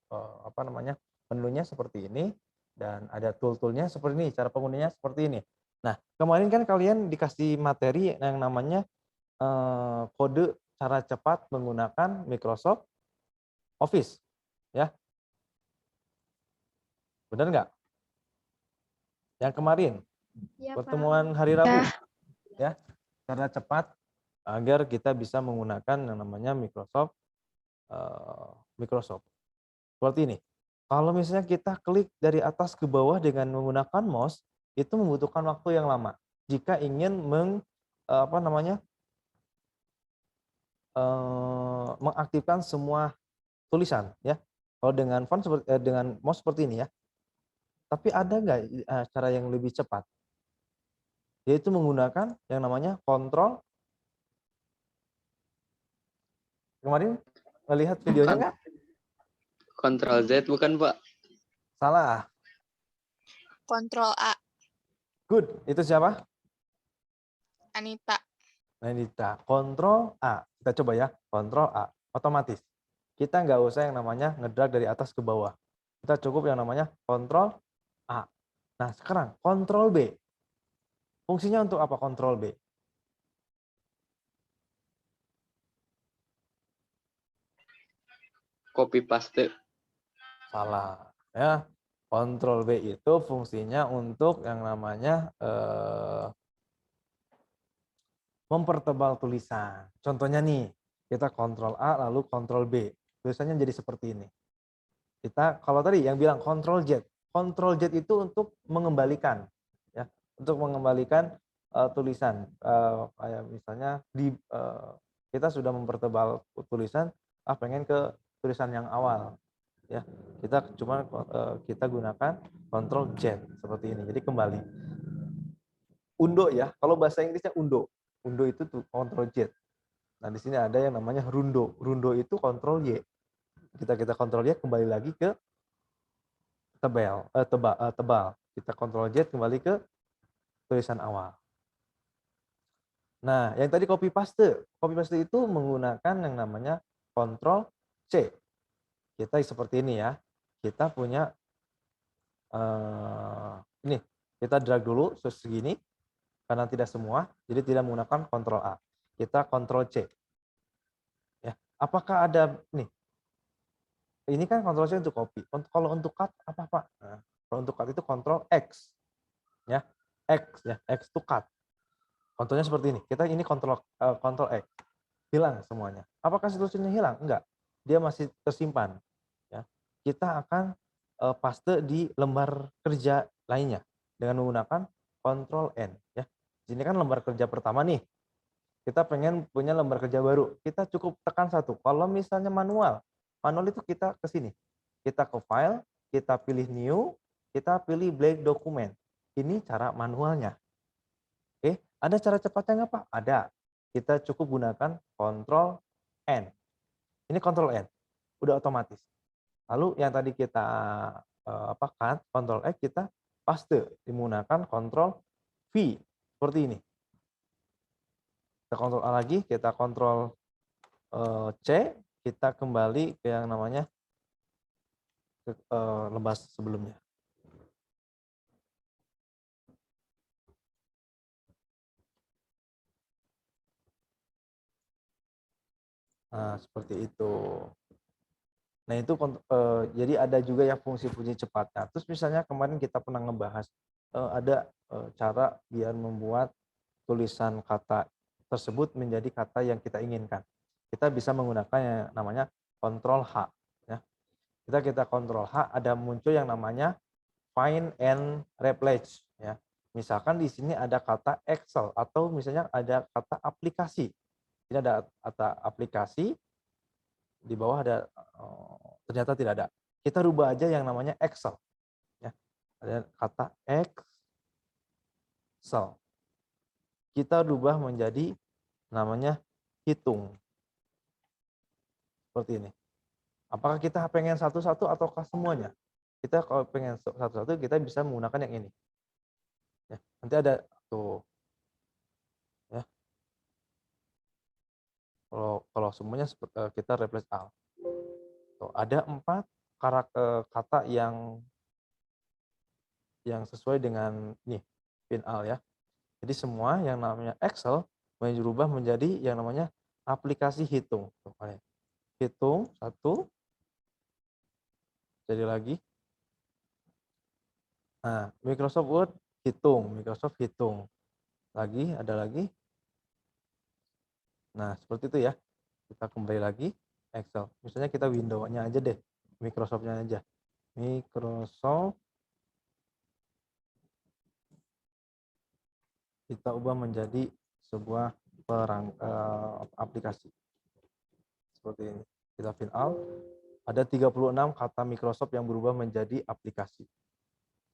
apa namanya? Menunya seperti ini dan ada tool-toolnya seperti ini, cara penggunanya seperti ini. Nah, kemarin kan kalian dikasih materi yang namanya kode cara cepat menggunakan Microsoft Office, ya. Benar nggak? Yang kemarin Iya, Pak. pertemuan hari Rabu, ya. Cara cepat agar kita bisa menggunakan yang namanya Microsoft seperti ini. Kalau misalnya kita klik dari atas ke bawah dengan menggunakan mouse, itu membutuhkan waktu yang lama. Jika ingin mengaktifkan semua tulisan, ya. Kalau dengan font dengan mouse seperti ini ya. Tapi ada nggak cara yang lebih cepat? Yaitu menggunakan yang namanya kontrol. Kemarin melihat videonya nggak? Kontrol Z bukan, Pak? Salah. Kontrol A. Good. Itu siapa? Anita. Anita. Kontrol A. Kita coba ya. Kontrol A. Otomatis. Kita nggak usah yang namanya ngedrag dari atas ke bawah. Kita cukup yang namanya kontrol A. Nah, sekarang kontrol B. Fungsinya untuk apa kontrol B? Copy paste. Salah. Ya. Kontrol B itu fungsinya untuk yang namanya mempertebal tulisan. Contohnya nih, kita kontrol A lalu kontrol B. Tulisannya jadi seperti ini. Kita kalau tadi yang bilang kontrol Z. Kontrol Z itu untuk mengembalikan, ya, untuk mengembalikan tulisan. Kayak misalnya kita sudah mempertebal tulisan, pengen ke tulisan yang awal, ya. Kita gunakan kontrol Z seperti ini. Jadi kembali. Undo ya. Kalau bahasa Inggrisnya undo. Undo itu tuh kontrol Z. Nah, di sini ada yang namanya rundo. Rundo itu kontrol Y. Kita kontrol Y kembali lagi ke tebal. Kita kontrol Z kembali ke tulisan awal. Nah, yang tadi copy paste. Copy paste itu menggunakan yang namanya kontrol C. Kita seperti ini ya. Kita punya ini. Kita drag dulu segini karena tidak semua, jadi tidak menggunakan kontrol A. Kita kontrol C. Ya. Apakah ada nih? Ini kan kontrol C untuk copy. Kalau untuk cut apa Pak? Nah, kalau untuk cut itu kontrol X. Ya. X ya, X to cut. Contohnya seperti ini. Kita ini kontrol X. Hilang semuanya. Apakah situasinya hilang? Enggak. Dia masih tersimpan. Ya. Kita akan paste di lembar kerja lainnya dengan menggunakan kontrol N ya. Ini kan lembar kerja pertama nih. Kita pengen punya lembar kerja baru. Kita cukup tekan satu. Kalau misalnya manual itu kita ke sini. Kita ke file, kita pilih new, kita pilih blank document. Ini cara manualnya. Oke, ada cara cepatnya nggak Pak? Ada. Kita cukup gunakan kontrol N. Ini kontrol N. Udah otomatis. Lalu yang tadi kita Ctrl X kita paste menggunakan Ctrl V seperti ini. Kita Ctrl A lagi, kita Ctrl C, kita kembali ke yang namanya lembar sebelumnya. Nah, seperti itu. Nah, itu jadi ada juga yang fungsi-fungsi cepatnya. Terus misalnya kemarin kita pernah ngebahas ada cara biar membuat tulisan kata tersebut menjadi kata yang kita inginkan. Kita bisa menggunakan yang namanya Ctrl H. Ya. Kita Ctrl H, ada muncul yang namanya Find and Replace. Ya. Misalkan di sini ada kata Excel atau misalnya ada kata aplikasi. Ini ada kata aplikasi, di bawah ada ternyata tidak ada. Kita rubah aja yang namanya Excel. Ya. Ada kata Excel. Kita rubah menjadi namanya hitung. Seperti ini. Apakah kita pengen satu-satu ataukah semuanya? Kita kalau pengen satu-satu kita bisa menggunakan yang ini. Ya, nanti ada tuh. Ya. Kalau semuanya kita replace all. Tuh, ada 4 kata yang sesuai dengan nih pin all ya. Jadi semua yang namanya Excel berubah menjadi yang namanya aplikasi hitung. Tuh, hitung 1. Jadi lagi. Nah, Microsoft Word hitung, Microsoft hitung. Lagi, ada lagi. Nah, seperti itu ya. Kita kembali lagi Excel. Misalnya kita window-nya aja deh, Microsoft-nya aja. Microsoft kita ubah menjadi sebuah aplikasi. Seperti ini. Kita fill out. Ada 36 kata Microsoft yang berubah menjadi aplikasi.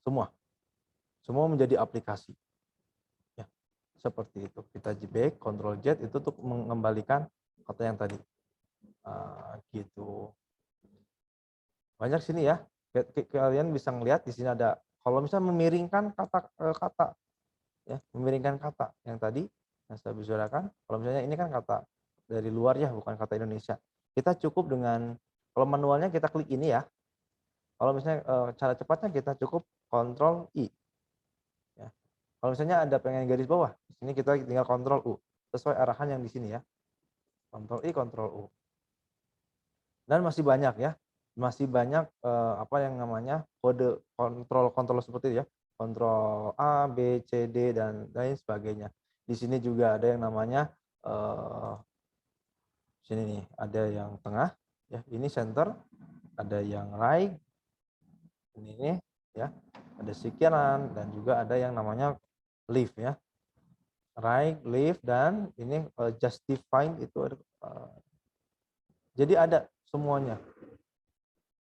Semua menjadi aplikasi. Ya, seperti itu. Kita back, Ctrl Z itu untuk mengembalikan kata yang tadi. Gitu. Banyak sini ya. Kalian bisa ngelihat di sini ada. Kalau misalnya memiringkan kata, ya, memiringkan kata yang tadi yang saya bicarakan. Kalau misalnya ini kan kata dari luar ya, bukan kata Indonesia. Kita cukup dengan, kalau manualnya kita klik ini ya. Kalau misalnya cara cepatnya kita cukup Ctrl I. Ya. Kalau misalnya ada pengen garis bawah, di sini kita tinggal Ctrl U. Sesuai arahan yang di sini ya. Ctrl I, Ctrl U. Dan masih banyak ya. Masih banyak apa yang namanya kode kontrol seperti itu ya. Kontrol A, B, C, D, dan lain sebagainya. Di sini juga ada yang namanya sini nih, ada yang tengah ya, ini center, ada yang right, ini nih ya, ada sekian, dan juga ada yang namanya left ya, right, left, dan ini justify itu jadi ada semuanya.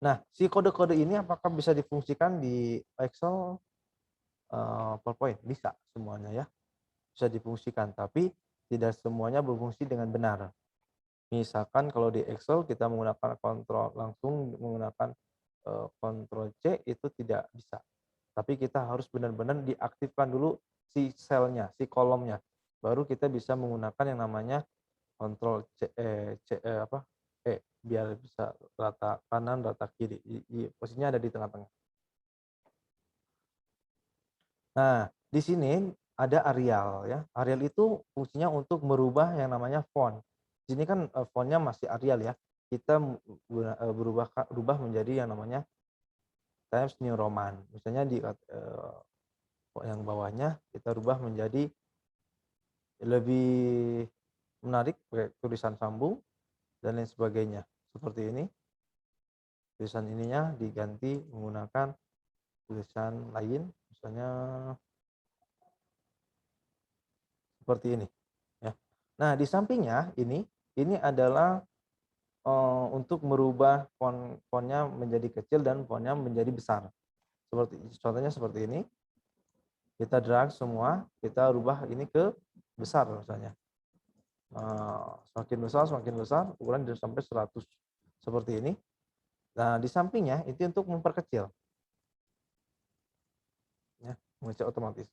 Nah, si kode-kode ini apakah bisa difungsikan di Excel PowerPoint? Bisa semuanya ya, bisa difungsikan, tapi tidak semuanya berfungsi dengan benar. Misalkan kalau di Excel kita menggunakan kontrol langsung menggunakan Ctrl C itu tidak bisa. Tapi kita harus benar-benar diaktifkan dulu si selnya, si kolomnya. Baru kita bisa menggunakan yang namanya Ctrl biar bisa rata kanan, rata kiri. Posisinya ada di tengah-tengah. Nah, di sini ada Arial ya. Arial itu fungsinya untuk merubah yang namanya font. Di sini kan fontnya masih Arial ya. Kita berubah menjadi yang namanya Times New Roman. Misalnya di yang bawahnya kita rubah menjadi lebih menarik pakai tulisan sambung dan lain sebagainya. Seperti ini. Tulisan ininya diganti menggunakan tulisan lain, misalnya seperti ini ya. Nah, di sampingnya ini adalah untuk merubah fontnya menjadi kecil dan fontnya menjadi besar. Contohnya seperti ini. Kita drag semua, kita rubah ini ke besar misalnya. Semakin besar, ukuran sampai 100 seperti ini. Nah, di sampingnya itu untuk memperkecil. Mengecek otomatis.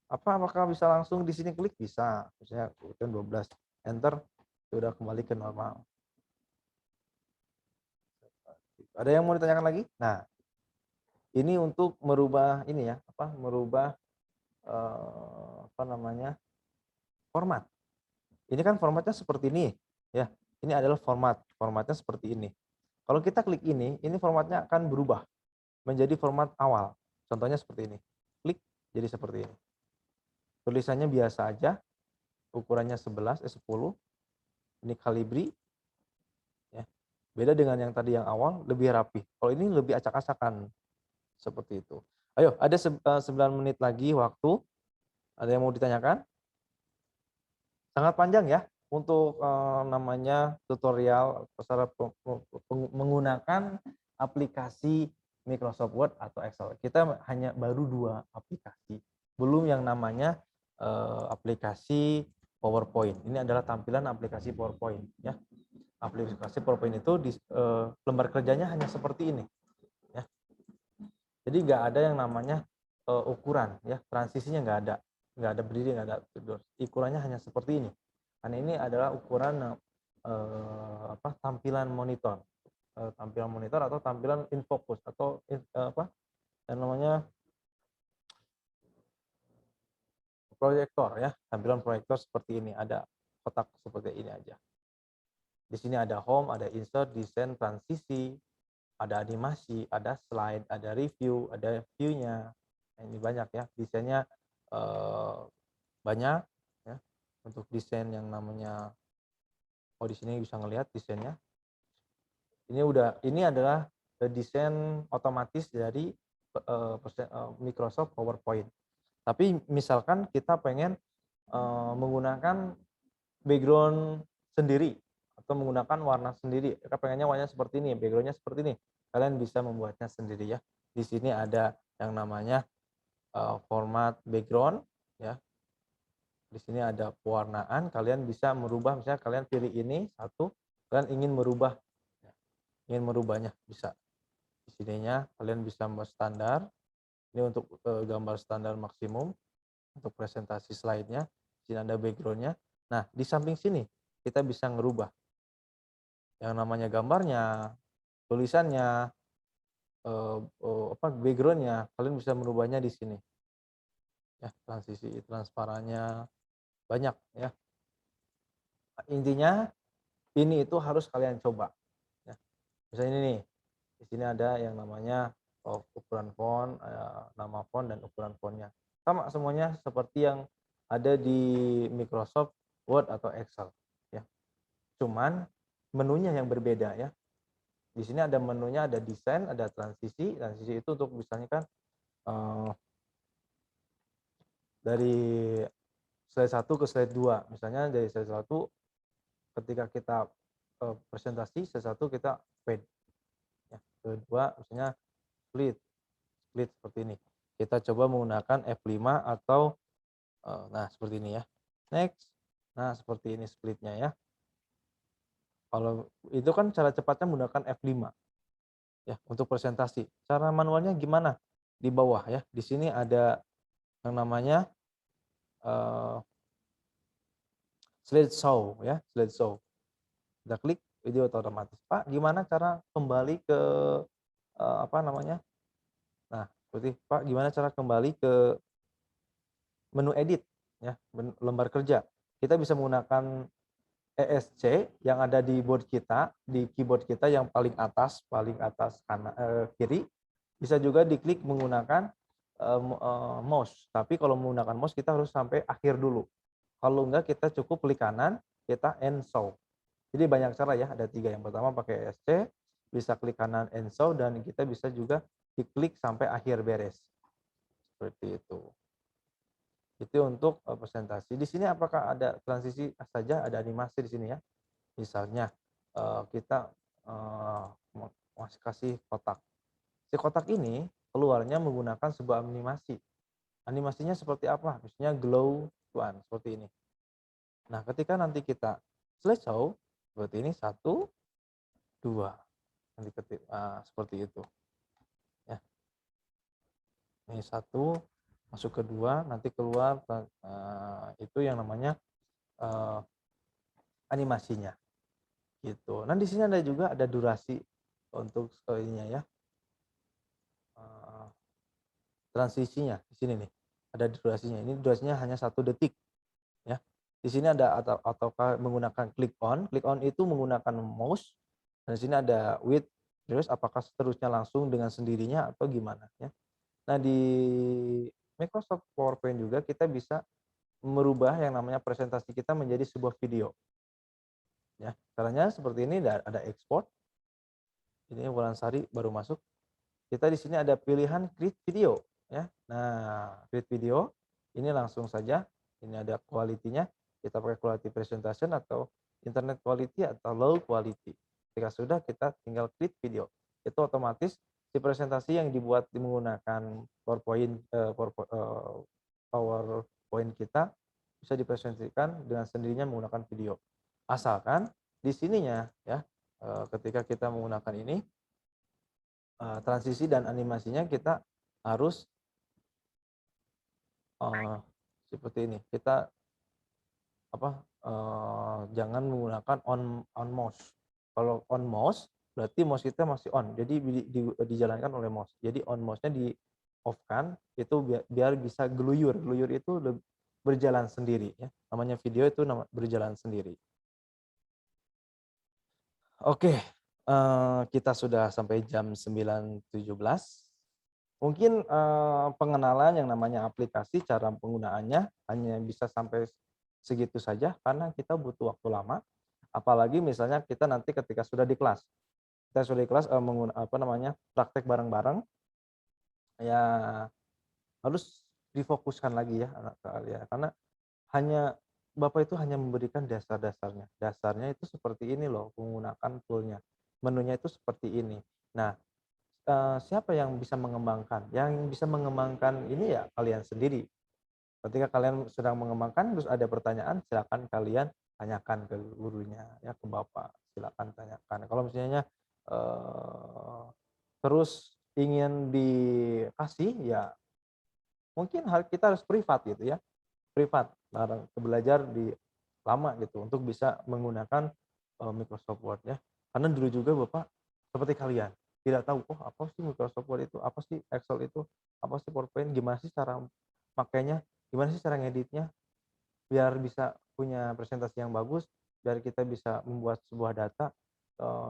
Apakah bisa langsung di sini klik? Bisa. Misalnya 12 enter sudah kembali ke normal. Ada yang mau ditanyakan lagi? Nah, ini untuk merubah ini ya, merubah format. Ini kan formatnya seperti ini ya. Ini adalah formatnya seperti ini. Kalau kita klik ini formatnya akan berubah menjadi format awal. Contohnya seperti ini. Klik jadi seperti ini. Tulisannya biasa aja, ukurannya 10. Ini Calibri. Ya. Beda dengan yang tadi yang awal, lebih rapi. Kalau ini lebih acak-acakan seperti itu. Ayo, ada 9 menit lagi waktu. Ada yang mau ditanyakan? Sangat panjang ya untuk namanya tutorial cara menggunakan aplikasi Microsoft Word atau Excel. Kita hanya baru 2 aplikasi. Belum yang namanya aplikasi PowerPoint. Ini adalah tampilan aplikasi PowerPoint ya. Aplikasi PowerPoint itu di lembar kerjanya hanya seperti ini ya. Jadi nggak ada yang namanya ukuran ya, transisinya nggak ada berdiri, nggak ada tidur. Ukurannya hanya seperti ini. Karena ini adalah ukuran tampilan monitor, atau tampilan in focus atau yang namanya proyektor ya, tampilan proyektor seperti ini, ada kotak seperti ini aja. Di sini ada home, ada insert, desain, transisi, ada animasi, ada slide, ada review, ada view-nya. Ini banyak ya, desainnya banyak ya. Untuk desain yang namanya di sini bisa ngelihat desainnya. Ini adalah desain otomatis dari Microsoft PowerPoint. Tapi misalkan kita pengen menggunakan background sendiri atau menggunakan warna sendiri, kita pengennya warnanya seperti ini, backgroundnya seperti ini, kalian bisa membuatnya sendiri ya. Di sini ada yang namanya format background ya. Di sini ada pewarnaan, kalian bisa merubah, misalnya kalian pilih ini satu, kalian ingin merubahnya bisa. Di sininya kalian bisa membuat standar. Ini untuk gambar standar maksimum untuk presentasi slide-nya. Di sini ada background-nya. Nah, di samping sini kita bisa ngerubah yang namanya gambarnya, tulisannya, background-nya, kalian bisa merubahnya di sini. Ya, transisi transparannya banyak ya. Intinya ini itu harus kalian coba. Ya. Misalnya ini nih, di sini ada yang namanya ukuran font, nama font dan ukuran fontnya. Sama semuanya seperti yang ada di Microsoft Word atau Excel. Ya. Cuman menunya yang berbeda ya. Di sini ada menunya, ada desain, ada transisi. Transisi itu untuk misalnya kan dari slide 1 ke slide 2. Misalnya dari slide 1 ketika kita presentasi, slide 1 kita fade. Ya, kedua misalnya split seperti ini. Kita coba menggunakan F5 atau nah seperti ini ya. Next. Nah, seperti ini splitnya ya. Kalau itu kan cara cepatnya menggunakan F5. Ya, untuk presentasi. Cara manualnya gimana? Di bawah ya. Di sini ada yang namanya slideshow ya, slideshow. Kita klik video otomatis. Pak, gimana cara kembali ke Nah, seperti Pak, gimana cara kembali ke menu edit ya, lembar kerja. Kita bisa menggunakan ESC yang ada di board kita, di keyboard kita yang paling atas kanan kiri. Bisa juga diklik menggunakan mouse. Tapi kalau menggunakan mouse kita harus sampai akhir dulu. Kalau enggak kita cukup klik kanan, kita end show. Jadi banyak cara ya, ada 3. Yang pertama pakai ESC, bisa klik kanan end show, dan kita bisa juga diklik sampai akhir beres. Seperti itu. Itu untuk presentasi. Di sini apakah ada transisi saja, ada animasi di sini ya. Misalnya kita masih kasih kotak. Si kotak ini keluarnya menggunakan sebuah animasi. Animasinya seperti apa? Misalnya glow one seperti ini. Nah, ketika nanti kita slideshow seperti ini 1, 2. Nanti seperti itu. Ya. Ini 1, masuk ke 2, nanti keluar itu yang namanya animasinya gitu. Nah di sini ada juga ada durasi untuk ininya ya, transisinya di sini nih ada durasinya. Ini durasinya hanya 1 detik ya. Di sini ada ataukah menggunakan click on itu menggunakan mouse. Dan di sini ada with, terus apakah seterusnya langsung dengan sendirinya atau gimana ya. Nah di Microsoft PowerPoint juga kita bisa merubah yang namanya presentasi kita menjadi sebuah video. Ya, caranya seperti ini, ada export. Ini Wulansari baru masuk. Kita di sini ada pilihan create video ya. Nah, create video ini langsung saja ini ada quality-nya. Kita pakai quality presentation atau internet quality atau low quality. Ketika sudah kita tinggal create video. Itu otomatis si presentasi yang dibuat menggunakan PowerPoint kita bisa dipresentasikan dengan sendirinya menggunakan video. Asalkan di sininya ya ketika kita menggunakan ini transisi dan animasinya kita harus seperti ini. Kita jangan menggunakan on mouse. Kalau on mouse berarti mouse kita masih on, jadi dijalankan oleh mouse. Jadi on mouse-nya di off kan, itu biar bisa geluyur. Geluyur itu berjalan sendiri ya. Namanya video itu berjalan sendiri. Oke, kita sudah sampai jam 9.17. Mungkin pengenalan yang namanya aplikasi, cara penggunaannya hanya bisa sampai segitu saja karena kita butuh waktu lama. Apalagi misalnya kita nanti ketika sudah di kelas. Kita sudah di kelas praktek bareng-bareng. Ya harus difokuskan lagi ya anak kalian karena Bapak itu hanya memberikan dasar-dasarnya. Dasarnya itu seperti ini loh menggunakan toolnya. Menunya itu seperti ini. Nah, siapa yang bisa mengembangkan? Yang bisa mengembangkan ini ya kalian sendiri. Ketika kalian sedang mengembangkan terus ada pertanyaan, silakan kalian tanyakan ke gurunya ya, ke Bapak. Silakan tanyakan. Kalau misalnya terus ingin dikasih ya mungkin kita harus privat gitu ya. Privat, belajar di lama gitu untuk bisa menggunakan Microsoft Word ya. Karena dulu juga Bapak seperti kalian tidak tahu apa sih Microsoft Word itu, apa sih Excel itu, apa sih PowerPoint, gimana sih cara makainya, gimana sih cara ngeditnya biar bisa punya presentasi yang bagus, biar kita bisa membuat sebuah data,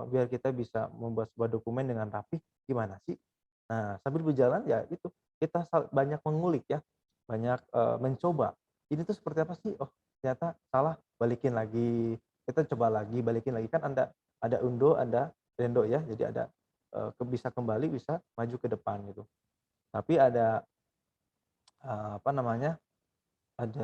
biar kita bisa membuat sebuah dokumen dengan rapi, gimana sih? Nah, sambil berjalan ya itu kita banyak mengulik ya, banyak mencoba. Ini tuh seperti apa sih? Oh, ternyata salah, balikin lagi. Kita coba lagi, balikin lagi kan ada undo, ada rendo ya. Jadi ada bisa kembali, bisa maju ke depan gitu. Tapi ada ada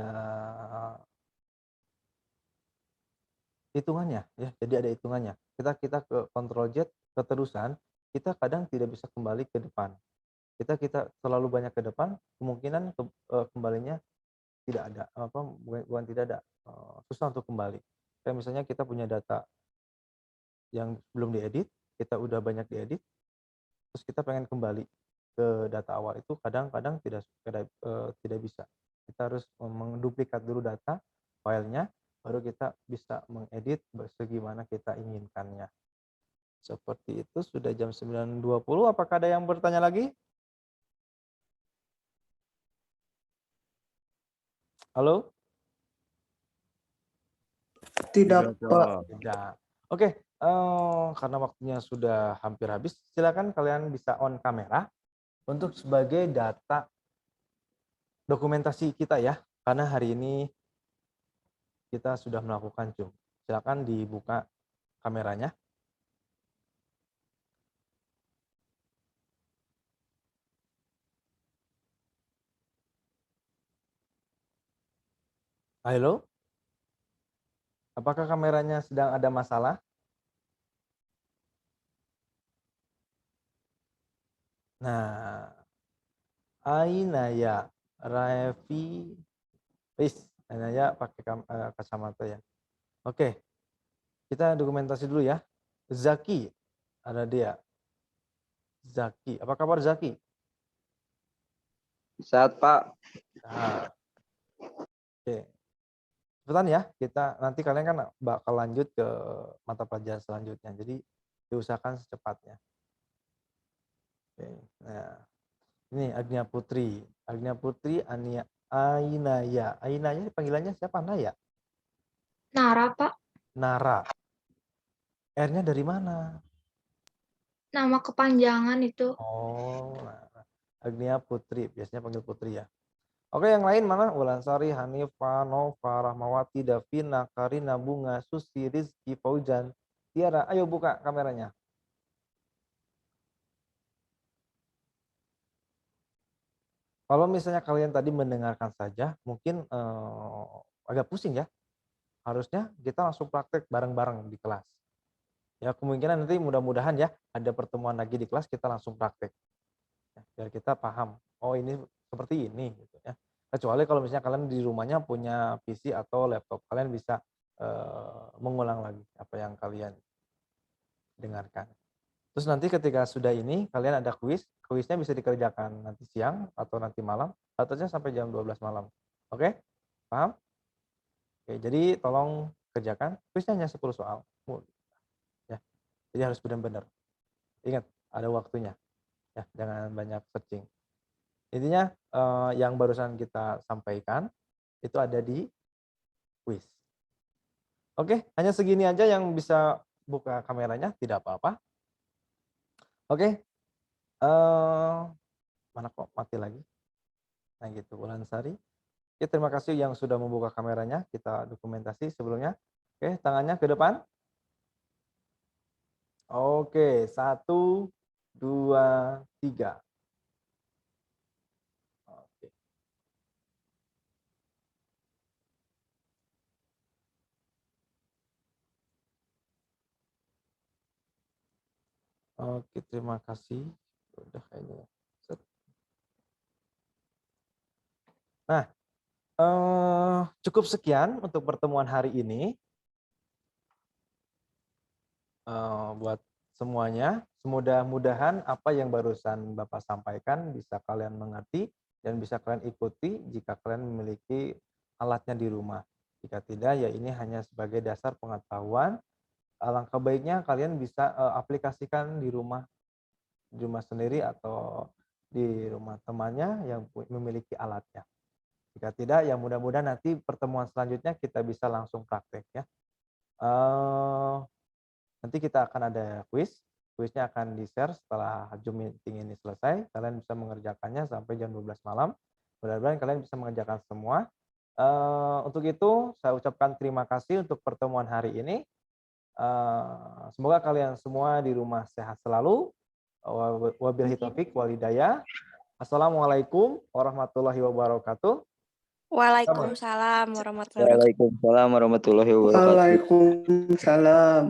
hitungannya ya. Jadi ada hitungannya. Kita ke Ctrl Z keterusan, kita kadang tidak bisa kembali ke depan. Kita terlalu banyak ke depan, kemungkinan kembalinya tidak ada, bukan tidak ada, susah untuk kembali. Kayak misalnya kita punya data yang belum diedit, kita udah banyak diedit, terus kita pengen kembali ke data awal itu kadang-kadang tidak bisa. Kita harus menduplikat dulu data filenya, baru kita bisa mengedit sebagaimana kita inginkannya. Seperti itu, sudah jam 9.20, apakah ada yang bertanya lagi? Halo? Tidak, Pak. Tidak. Oke, karena waktunya sudah hampir habis, silakan kalian bisa on kamera untuk sebagai data dokumentasi kita ya. Karena hari ini kita sudah melakukan Zoom. Silakan dibuka kameranya. Halo? Apakah kameranya sedang ada masalah? Nah, Ainaya Raffi Ainaya pakai kacamata ya. Oke, kita dokumentasi dulu ya. Zaki, ada dia. Zaki, apa kabar Zaki? Sehat, Pak. Nah, oke. Cepetan ya, kita nanti kalian kan bakal lanjut ke mata pelajaran selanjutnya. Jadi diusahakan secepatnya. Oke. Nah, ini Agnia Putri. Agnia Putri, Ainaya. Ainaya panggilannya siapa? Naya? Nara, Pak. Nara. R-nya dari mana? Nama kepanjangan itu. Oh, Nara. Agnia Putri. Biasanya panggil Putri ya. Oke, yang lain mana? Wulansari, Hanifa, Nova, Rahmawati, Davina, Karina, Bunga, Susi, Rizky, Faujan, Tiara. Ayo buka kameranya. Kalau misalnya kalian tadi mendengarkan saja, mungkin agak pusing ya. Harusnya kita langsung praktek bareng-bareng di kelas. Ya kemungkinan nanti mudah-mudahan ya ada pertemuan lagi di kelas kita langsung praktek. Ya, biar kita paham. Oh ini seperti ini gitu ya. Kecuali kalau misalnya kalian di rumahnya punya PC atau laptop, kalian bisa mengulang lagi apa yang kalian dengarkan. Terus nanti ketika sudah ini kalian ada kuis, kuisnya bisa dikerjakan nanti siang atau nanti malam, atau sampai jam 12 malam. Oke? Paham? Oke, jadi tolong kerjakan. Kuisnya hanya 10 soal. Ya. Jadi harus benar-benar. Ingat, ada waktunya. Ya, jangan banyak searching. Intinya yang barusan kita sampaikan itu ada di kuis. Oke, hanya segini aja yang bisa buka kameranya, tidak apa-apa. Oke. Mana kok mati lagi? Nah gitu, Wulansari. Oke, terima kasih yang sudah membuka kameranya. Kita dokumentasi sebelumnya. Oke, tangannya ke depan. Oke, 1, 2, 3. Oke. Oke, terima kasih. Udah kayaknya. Nah, cukup sekian untuk pertemuan hari ini. Buat semuanya, mudah-mudahan apa yang barusan Bapak sampaikan bisa kalian mengerti dan bisa kalian ikuti jika kalian memiliki alatnya di rumah. Jika tidak, ya ini hanya sebagai dasar pengetahuan. Alangkah baiknya kalian bisa aplikasikan di rumah sendiri atau di rumah temannya yang memiliki alatnya. Jika tidak, ya mudah-mudahan nanti pertemuan selanjutnya kita bisa langsung praktek ya. Nanti kita akan ada kuis. Kuisnya akan di-share setelah Zoom meeting ini selesai. Kalian bisa mengerjakannya sampai jam 12 malam. Mudah-mudahan kalian bisa mengerjakan semua. Untuk itu, saya ucapkan terima kasih untuk pertemuan hari ini. Semoga kalian semua di rumah sehat selalu. Wabillahi taufik wal hidayah. Assalamualaikum warahmatullahi wabarakatuh. Waalaikumsalam warahmatullahi wabarakatuh. Waalaikumsalam warahmatullahi wabarakatuh. Waalaikumsalam.